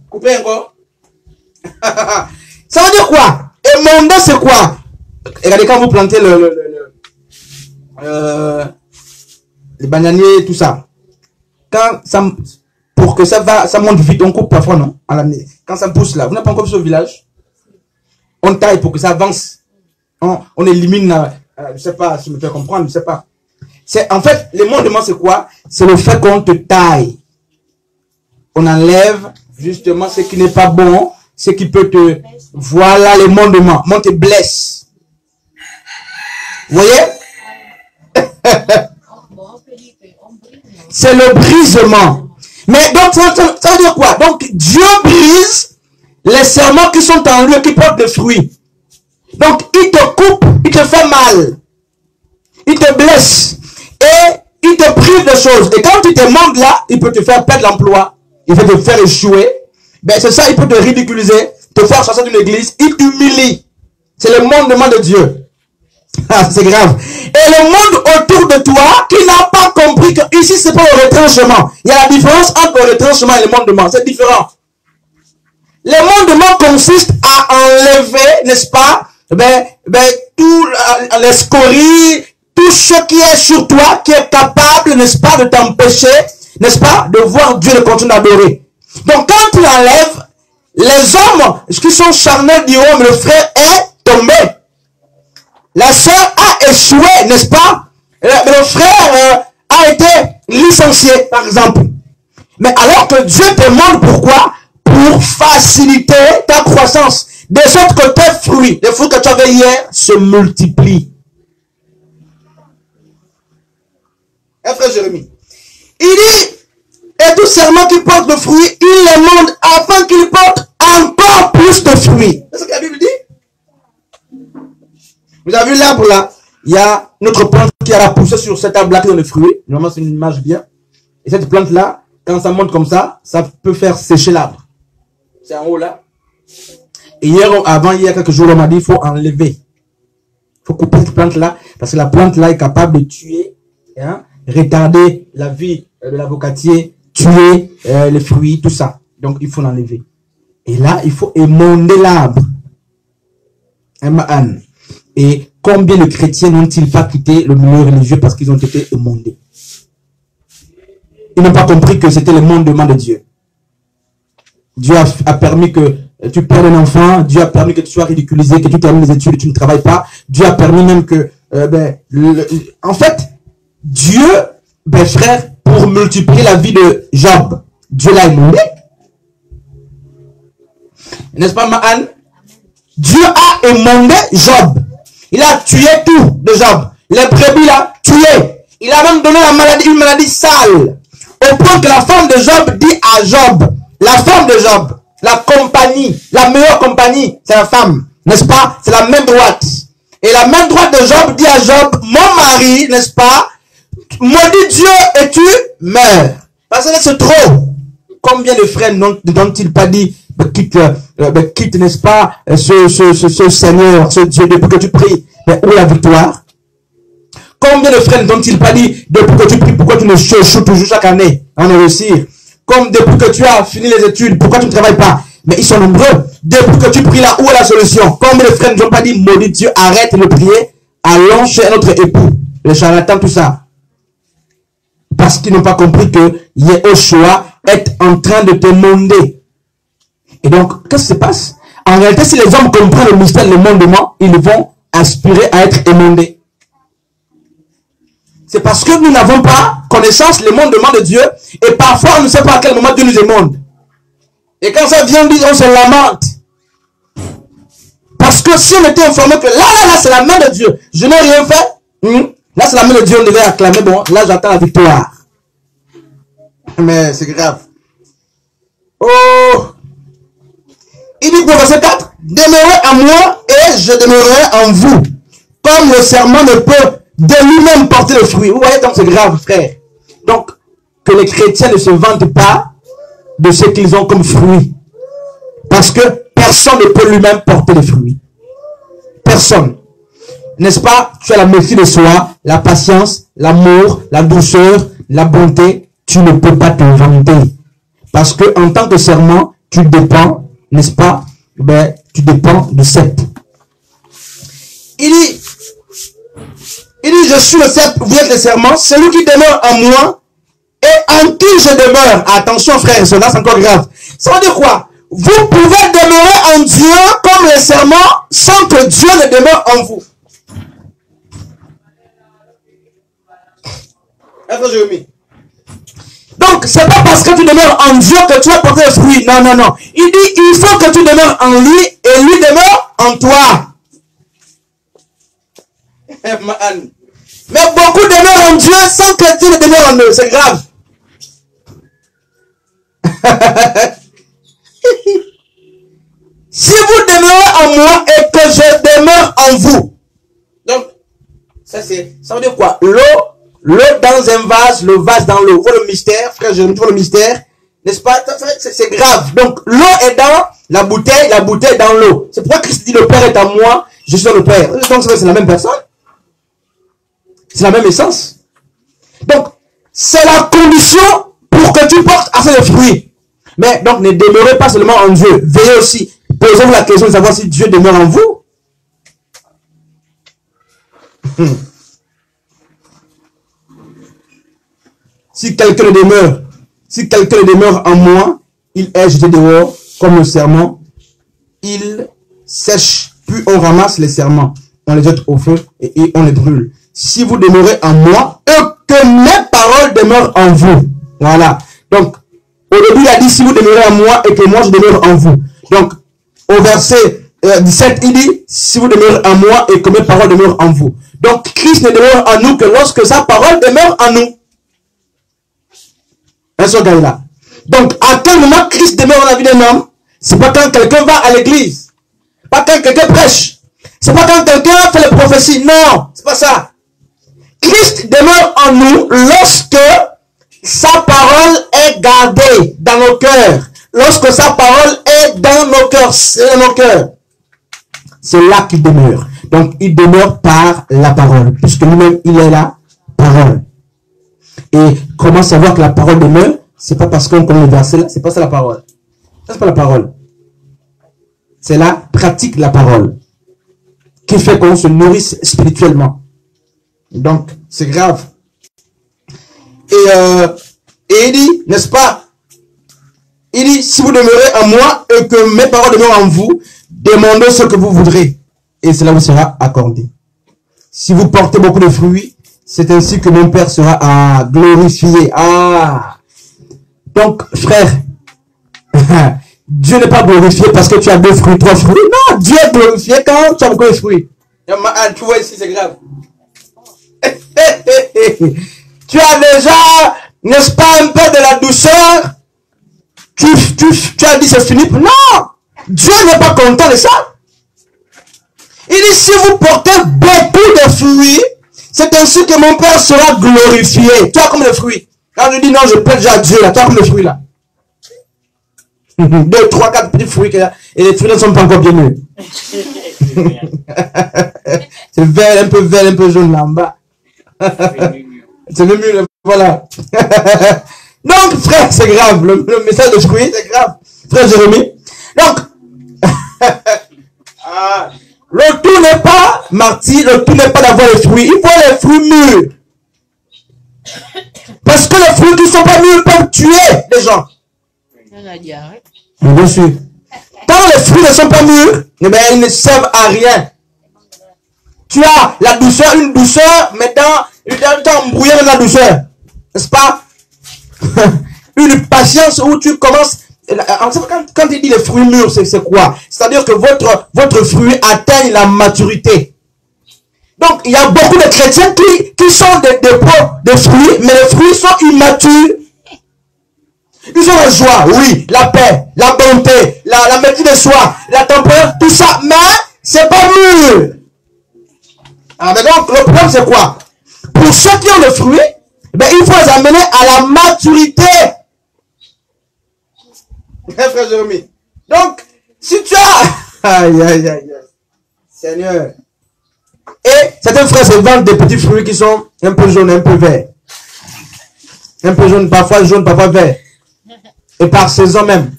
S1: Couper encore. Ça veut dire quoi? Émonder, c'est quoi? Regardez, quand vous plantez les bananiers, tout ça. Quand ça, pour que ça monte vite, on coupe parfois, non? À l'année. Quand ça pousse là, vous n'avez pas encore vu ce village? On taille pour que ça avance. On élimine, je sais pas, si je me fais comprendre, je sais pas. C'est, en fait, les mandements, c'est quoi? C'est le fait qu'on te taille. On enlève, justement, ce qui n'est pas bon, ce qui peut te, voilà les mandements. On te blesse. Vous voyez? C'est le brisement. Mais donc, ça veut dire quoi? Donc, Dieu brise les serments qui sont en lui, qui portent des fruits. Donc, il te coupe, il te fait mal. Il te blesse. Et il te prive de choses. Et quand il te manque là, il peut te faire perdre l'emploi. Il peut te faire échouer. Ben, c'est ça, il peut te ridiculiser, te faire sortir d'une église. Il t'humilie. C'est le mandement de Dieu. Ah, c'est grave. Et le monde autour de toi qui n'a pas compris que ici c'est pas le retranchement. Il y a la différence entre le retranchement et le mandement. C'est différent. Le mandement consiste à enlever, n'est-ce pas, tout les scories, tout ce qui est sur toi, qui est capable, n'est-ce pas, de t'empêcher, n'est-ce pas, de voir Dieu et de continuer d'adorer. Donc quand tu enlèves, les hommes qui sont charnels diront, mais le frère est tombé. La sœur a échoué, n'est-ce pas? Le frère a été licencié, par exemple. Mais alors que Dieu te demande pourquoi? Pour faciliter ta croissance. De sorte que tes fruits, les fruits que tu avais hier, se multiplient. Frère Jérémie. Il dit, et tout serment qui porte le fruit, il les demande afin qu'il porte encore plus de fruits. C'est ce que la Bible dit? Vous avez vu l'arbre là? Il y a notre plante qui a poussé sur cet arbre là qui donne le fruit. Normalement, c'est une image bien. Et cette plante là, quand ça monte comme ça peut faire sécher l'arbre. C'est en haut là. Et hier, hier, quelques jours, on m'a dit il faut enlever. Il faut couper cette plante là. Parce que la plante là est capable de tuer, hein, retarder la vie de l'avocatier, tuer les fruits, tout ça. Donc, il faut l'enlever. Et là, il faut émonder l'arbre. Et combien de chrétiens n'ont-ils pas quitté le milieu religieux parce qu'ils ont été émondés? Ils n'ont pas compris que c'était le mandement de Dieu. Dieu a permis que tu perdes un enfant. Dieu a permis que tu sois ridiculisé, que tu termines les études et tu ne travailles pas. Dieu a permis même que... en fait, Dieu, frère, pour multiplier la vie de Job, Dieu l'a émondé. N'est-ce pas, Ma'an? Dieu a émondé Job. Il a tué tout de Job. Les brebis, il a tué. Il a même donné une maladie sale. Au point que la femme de Job dit à Job, la femme de Job, la compagnie, la meilleure compagnie, c'est la femme. N'est-ce pas? C'est la main droite. Et la main droite de Job dit à Job, mon mari, n'est-ce pas? Maudit Dieu et tu meurs. Parce que c'est trop. Combien de frères n'ont-ils pas dit, quitte, n'est-ce pas, ce Seigneur, ce Dieu, depuis que tu pries, mais où est la victoire? Combien de frères n'ont-ils pas dit, depuis que tu pries, pourquoi tu ne échoues toujours chaque année à en réussir? Comme depuis que tu as fini les études, pourquoi tu ne travailles pas? Mais ils sont nombreux. Depuis que tu pries là, où est la solution? Combien de frères n'ont pas dit, maudit Dieu, arrête de prier, allons chez notre époux, les charlatans, tout ça. Parce qu'ils n'ont pas compris que Yehoshua est en train de te monder. Et donc, qu'est-ce qui se passe? En réalité, si les hommes comprennent le mystère de l'émondement, ils vont aspirer à être émondés. C'est parce que nous n'avons pas connaissance l'émondement de Dieu. Et parfois, on ne sait pas à quel moment Dieu nous émonde. Et quand ça vient, on se lamente. Parce que si on était informé que là, c'est la main de Dieu. Je n'ai rien fait. Là, c'est la main de Dieu, on devait acclamer. Bon, là, j'attends la victoire. Mais c'est grave. Oh! Il dit, verset 4, demeurez en moi et je demeurerai en vous. Comme le serment ne peut de lui-même porter le fruit. Vous voyez, donc c'est grave, frère. Donc, que les chrétiens ne se vantent pas de ce qu'ils ont comme fruit. Parce que personne ne peut lui-même porter le fruit. Personne. N'est-ce pas? Tu as la méfiance de soi, la patience, l'amour, la douceur, la bonté. Tu ne peux pas te vanter. Parce que en tant que serment, tu dépends, n'est-ce pas? Ben, tu dépends de cep. Il dit, je suis le cep, vous êtes le serment, celui qui demeure en moi et en qui je demeure. Attention frère, cela c'est encore grave. Ça veut dire quoi? Vous pouvez demeurer en Dieu comme le serment sans que Dieu ne demeure en vous. Est-ce que je mis? Donc, c'est pas parce que tu demeures en Dieu que tu vas porter le fruit. Non, non, non. Il dit, il faut que tu demeures en lui et lui demeure en toi. Mais beaucoup demeurent en Dieu sans que Dieu ne demeure en eux. C'est grave. Si vous demeurez en moi et que je demeure en vous. Donc, ça veut dire quoi? L'eau dans un vase, le vase dans l'eau. Vous voyez le mystère, frère, je vois le mystère. N'est-ce pas? C'est grave. Donc, l'eau est dans la bouteille est dans l'eau. C'est pourquoi Christ dit, le Père est en moi, je suis dans le Père. Donc, c'est la même personne. C'est la même essence. Donc, c'est la condition pour que tu portes assez de fruits. Mais, donc, ne demeurez pas seulement en Dieu. Veillez aussi. Posez-vous la question de savoir si Dieu demeure en vous. Si quelqu'un demeure en moi, il est jeté dehors comme le serment. Il sèche, puis on ramasse les serments. On les jette au feu et on les brûle. Si vous demeurez en moi, et que mes paroles demeurent en vous. Voilà. Donc, au début, il a dit, si vous demeurez en moi et que moi je demeure en vous. Donc, au verset 17, il dit, si vous demeurez en moi et que mes paroles demeurent en vous. Donc, Christ ne demeure en nous que lorsque sa parole demeure en nous. Là. Donc, à quel moment Christ demeure dans la vie d'un homme? C'est pas quand quelqu'un va à l'église. Pas quand quelqu'un prêche. C'est pas quand quelqu'un fait les prophéties. Non, c'est pas ça. Christ demeure en nous lorsque sa parole est gardée dans nos cœurs. Lorsque sa parole est dans nos cœurs. C'est dans nos cœurs. C'est là qu'il demeure. Donc, il demeure par la parole. Puisque lui-même, il est la parole. Et comment savoir que la parole demeure? C'est pas parce qu'on connaît le verset là, c'est pas ça la parole. Ça c'est pas la parole. C'est la pratique de la parole qui fait qu'on se nourrisse spirituellement. Donc, c'est grave. Et il dit, n'est-ce pas? Il dit, si vous demeurez en moi et que mes paroles demeurent en vous, demandez ce que vous voudrez et cela vous sera accordé. Si vous portez beaucoup de fruits, c'est ainsi que mon Père sera glorifié. Donc, frère, Dieu n'est pas glorifié parce que tu as 2 fruits, 3 fruits. Non, Dieu est glorifié quand tu as beaucoup de fruits. Tu vois ici, c'est grave. Tu as déjà, n'est-ce pas, un peu de la douceur. Tu as dit c'est fini. Non! Dieu n'est pas content de ça. Il dit, si vous portez beaucoup de fruits, c'est ainsi que mon Père sera glorifié. Tu as comme le fruit. Quand je dis non, je plaide déjà à Dieu, là. Tu as comme le fruit, là. 2, 3, 4 petits fruits, et les fruits ne sont pas encore bien mûrs. C'est vert, un peu jaune là en bas. C'est le mur, voilà. Donc, frère, c'est grave. Le message de fruits, c'est grave. Frère Jérémie. Donc, le tout n'est pas, Marty, le tout n'est pas d'avoir les fruits. Il faut les fruits mûrs. Parce que les fruits qui ne sont pas mûrs peuvent tuer les gens. Bien sûr. Quand les fruits ne sont pas mûrs, eh bien, ils ne servent à rien. Tu as la douceur, une douceur, mais tu as embrouillé dans la douceur. N'est-ce pas? Une patience où tu commences. Quand il dit les fruits mûrs, c'est quoi? C'est-à-dire que votre fruit atteigne la maturité. Donc, il y a beaucoup de chrétiens qui sont des dépôts de fruits, mais les fruits sont immatures. Ils ont la joie, oui, la paix, la bonté, la maîtrise de soi, la tempérance, tout ça, mais c'est pas mûr. Ah, mais donc, le problème, c'est quoi? Pour ceux qui ont le fruit, ben, il faut les amener à la maturité. Frère Jérémie. Donc, si tu as... Aïe, aïe, aïe. Seigneur. Et certains frères se vendent des petits fruits qui sont un peu jaunes, un peu verts. Un peu jaune, parfois vert. Et par saison même.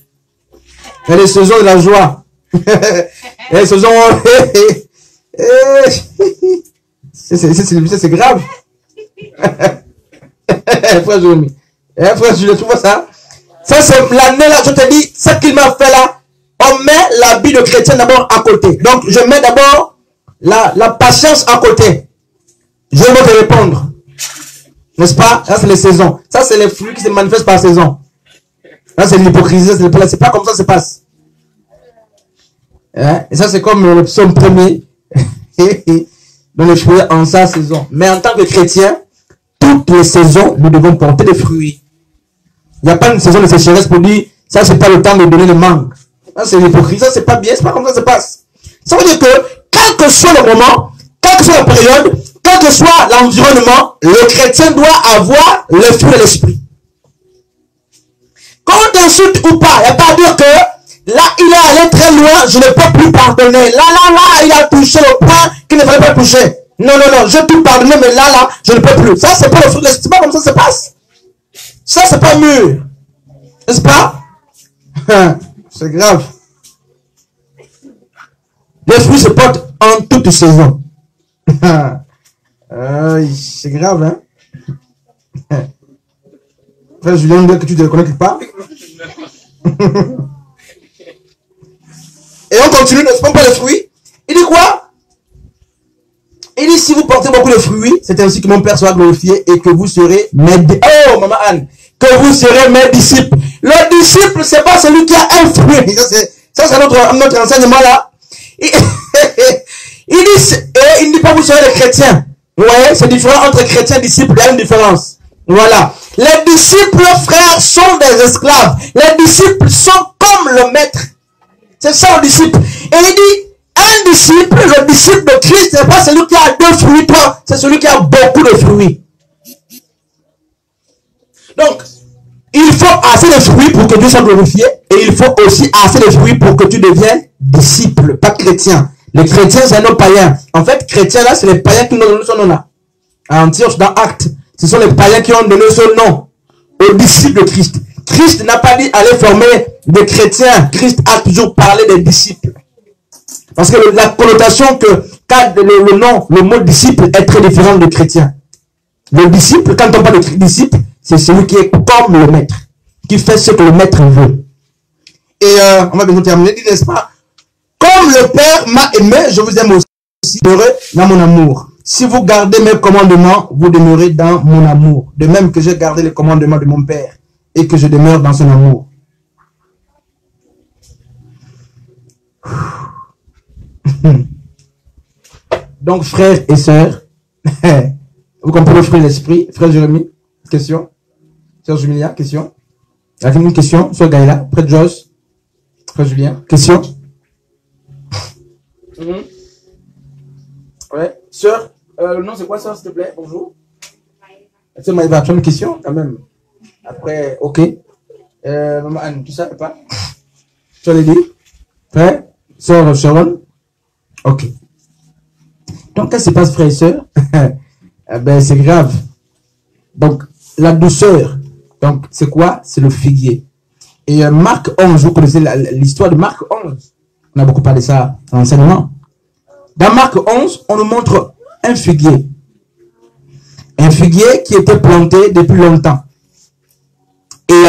S1: Il y a les saisons de la joie. Et les saisons... C'est grave. Frère Jérémie. Frère Julien, tu vois ça? Ça, c'est l'année là, je te dis, ce qu'il m'a fait là, on met l'habit de chrétien d'abord à côté. Donc, je mets d'abord la patience à côté. Je vais te répondre. N'est-ce pas? Ça, c'est les saisons. Ça, c'est les fruits qui se manifestent par saison. Là, c'est l'hypocrisie. C'est pas comme ça que ça se passe. Hein? Et ça, c'est comme le psaume premier. Dans les fruits en sa saison. Mais en tant que chrétien, toutes les saisons, nous devons porter des fruits. Il n'y a pas une saison de sécheresse pour dire, ça, c'est pas le temps de donner le mangue. Ça, c'est l'hypocrisie. Ça, c'est pas bien. C'est pas comme ça que ça se passe. Ça veut dire que, quel que soit le moment, quelle que soit la période, quel que soit l'environnement, le chrétien doit avoir le fruit de l'esprit. Qu'on t'insulte ou pas, il n'y a pas à dire que là, il est allé très loin, je ne peux plus pardonner. Là, il a touché le point qu'il ne fallait pas toucher. Non, je peux pardonner, mais là, je ne peux plus. Ça, c'est pas le fruit de l'esprit. C'est pas comme ça que ça se passe. Ça, c'est pas mûr. N'est-ce pas? C'est grave. Les fruits se portent en toute saison. C'est grave, hein? Frère Julien, que tu ne te reconnais pas. Et on continue, ne se prend pas les fruits. Il dit quoi? Il dit, si vous portez beaucoup de fruits, c'est ainsi que mon Père sera glorifié et que vous serez mes disciples. Oh, maman Anne, que vous serez mes disciples. Le disciple, c'est pas celui qui a un fruit. Ça, c'est notre enseignement là. Il dit pas vous serez des chrétiens. Vous voyez, c'est différent entre chrétiens et disciples. Il y a une différence. Voilà. Les disciples, frères, sont des esclaves. Les disciples sont comme le maître. C'est ça le disciple. Et il dit, un disciple, le disciple de Christ, c'est pas celui qui a 2 fruits, 3, c'est celui qui a beaucoup de fruits. Donc, il faut assez de fruits pour que Dieu soit glorifié, et il faut aussi assez de fruits pour que tu deviennes disciple, pas chrétien. Les chrétiens, c'est un autre païen. En fait, chrétiens là, c'est les païens qui nous donnent son nom là. À Antioche, dans Actes, ce sont les païens qui ont donné son nom aux disciples de Christ. Christ n'a pas dit aller former des chrétiens. Christ a toujours parlé des disciples. Parce que la connotation qu'a le mot disciple est très différent de chrétien. Le disciple, quand on parle de disciple, c'est celui qui est comme le maître, qui fait ce que le maître veut. Et on va bientôt terminer, n'est-ce pas? Comme le Père m'a aimé, je vous aime aussi. Demeurez dans mon amour. Si vous gardez mes commandements, vous demeurez dans mon amour. De même que j'ai gardé les commandements de mon Père et que je demeure dans son amour. Donc, frères et sœurs, vous comprenez le fruit de l'esprit? Frère Jérémie, question? Sœur Julia, question? Il y a une question? Sœur Gaïla, près de Joss? Frère Julien, question? Ouais, sœur, non, c'est quoi, sœur, s'il te plaît? Bonjour. Sœur Maïva, tu as une question, quand même? Après, ok. Maman Anne, tu savais pas? Tu l'as dit? Frère? Sœur Sharon? Ok. Donc, qu'est-ce qui se passe, frère et sœur? Ben, c'est grave. Donc, la douceur. Donc, c'est quoi? C'est le figuier. Et Marc 11, vous connaissez l'histoire de Marc 11. On a beaucoup parlé de ça dans l'enseignement. Dans Marc 11, on nous montre un figuier. Un figuier qui était planté depuis longtemps. Et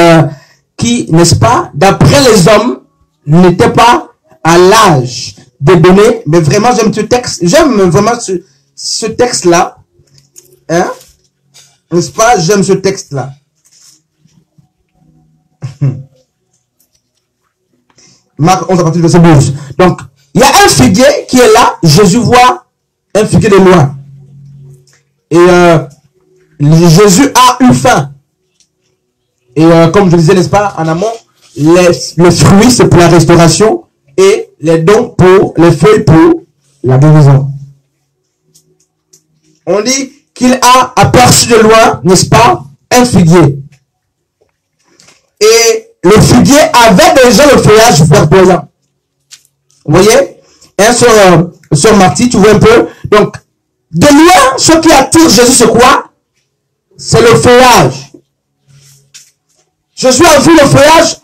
S1: qui, n'est-ce pas, d'après les hommes, n'était pas à l'âge de donner. Mais vraiment, j'aime ce texte. J'aime vraiment ce texte-là. Hein? N'est-ce pas? J'aime ce texte-là. Marc 11 à partir du verset 12. Donc, il y a un figuier qui est là. Jésus voit un figuier de loin. Et Jésus a eu faim. Et comme je disais, n'est-ce pas, en amont, le fruit, c'est pour la restauration et les dons pour les feuilles pour la guérison. On dit qu'il a aperçu de loin, n'est-ce pas, un figuier. Et le figuier avait déjà le feuillage verdoyant. Vous voyez? Et sur Marty, tu vois un peu. Donc, de loin, ce qui attire Jésus, c'est quoi? C'est le feuillage. Jésus a vu le feuillage.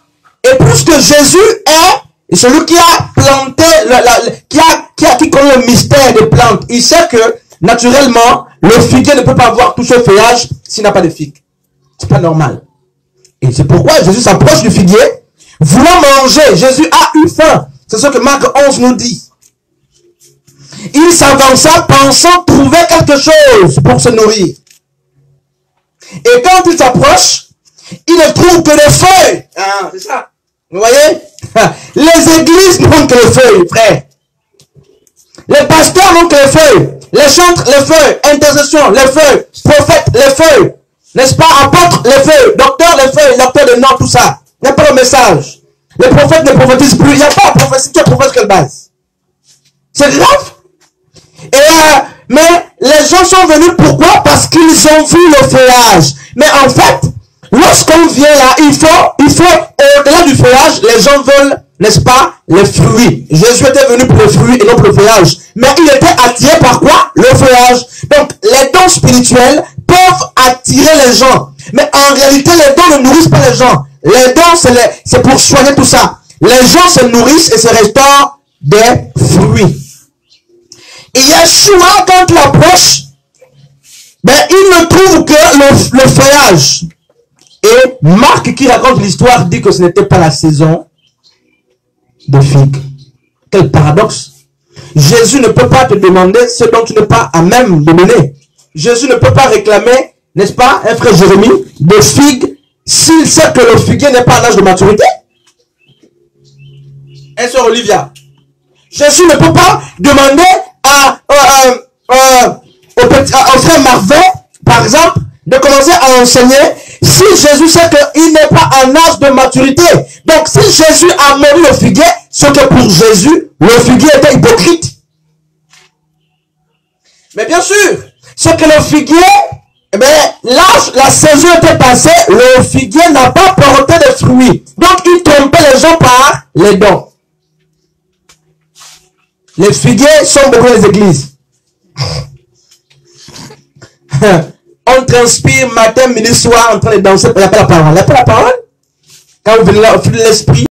S1: Et puisque Jésus est celui qui a planté, qui connaît le mystère des plantes, il sait que, naturellement, le figuier ne peut pas avoir tout ce feuillage s'il n'a pas de figue. C'est pas normal. Et c'est pourquoi Jésus s'approche du figuier, voulant manger. Jésus a eu faim. C'est ce que Marc 11 nous dit. Il s'avança pensant trouver quelque chose pour se nourrir. Et quand il s'approche, il ne trouve que des feuilles. Ah, c'est ça. Vous voyez? Les églises n'ont que les feuilles, frère. Les pasteurs n'ont que les feuilles. Les chantres, les feuilles. Intercession, les feuilles. Prophètes, les feuilles. N'est-ce pas? Apôtres, les feuilles. Docteurs, les feuilles. Docteurs de nom, tout ça. Il n'y a pas de message. Les prophètes ne prophétisent plus. Il n'y a pas de prophétie. Tu es prophète quelle base? C'est grave. Et mais les gens sont venus pourquoi? Parce qu'ils ont vu le feuillage. Mais en fait, lorsqu'on vient là, il faut au-delà du feuillage, les gens veulent, n'est-ce pas, les fruits. Jésus était venu pour les fruits et non pour le feuillage. Mais il était attiré par quoi? Le feuillage. Donc, les dons spirituels peuvent attirer les gens. Mais en réalité, les dons ne nourrissent pas les gens. Les dons, c'est pour soigner tout ça. Les gens se nourrissent et se restaurent des fruits. Et Yeshua, quand il approche, ben, il ne trouve que le feuillage. Et Marc, qui raconte l'histoire, dit que ce n'était pas la saison de figues. Quel paradoxe. Jésus ne peut pas te demander ce dont tu n'es pas à même de donner. Jésus ne peut pas réclamer, n'est-ce pas, un frère Jérémie, de figues, s'il sait que le figuier n'est pas à l'âge de maturité. Et sœur Olivia, Jésus ne peut pas demander au frère Marvin, par exemple, de commencer à enseigner si Jésus sait qu'il n'est pas en âge de maturité. Donc, si Jésus a mangé le figuier, c'est que pour Jésus, le figuier était hypocrite. Mais bien sûr, c'est que le figuier, eh bien, la saison était passée, le figuier n'a pas porté de fruits. Donc, il trompait les gens par les dons. Les figuiers sont beaucoup dans les églises. On transpire matin, midi, soir en train de danser. Il n'y a pas la parole. Il n'y a pas la parole. Quand vous venez là, au fil de l'esprit,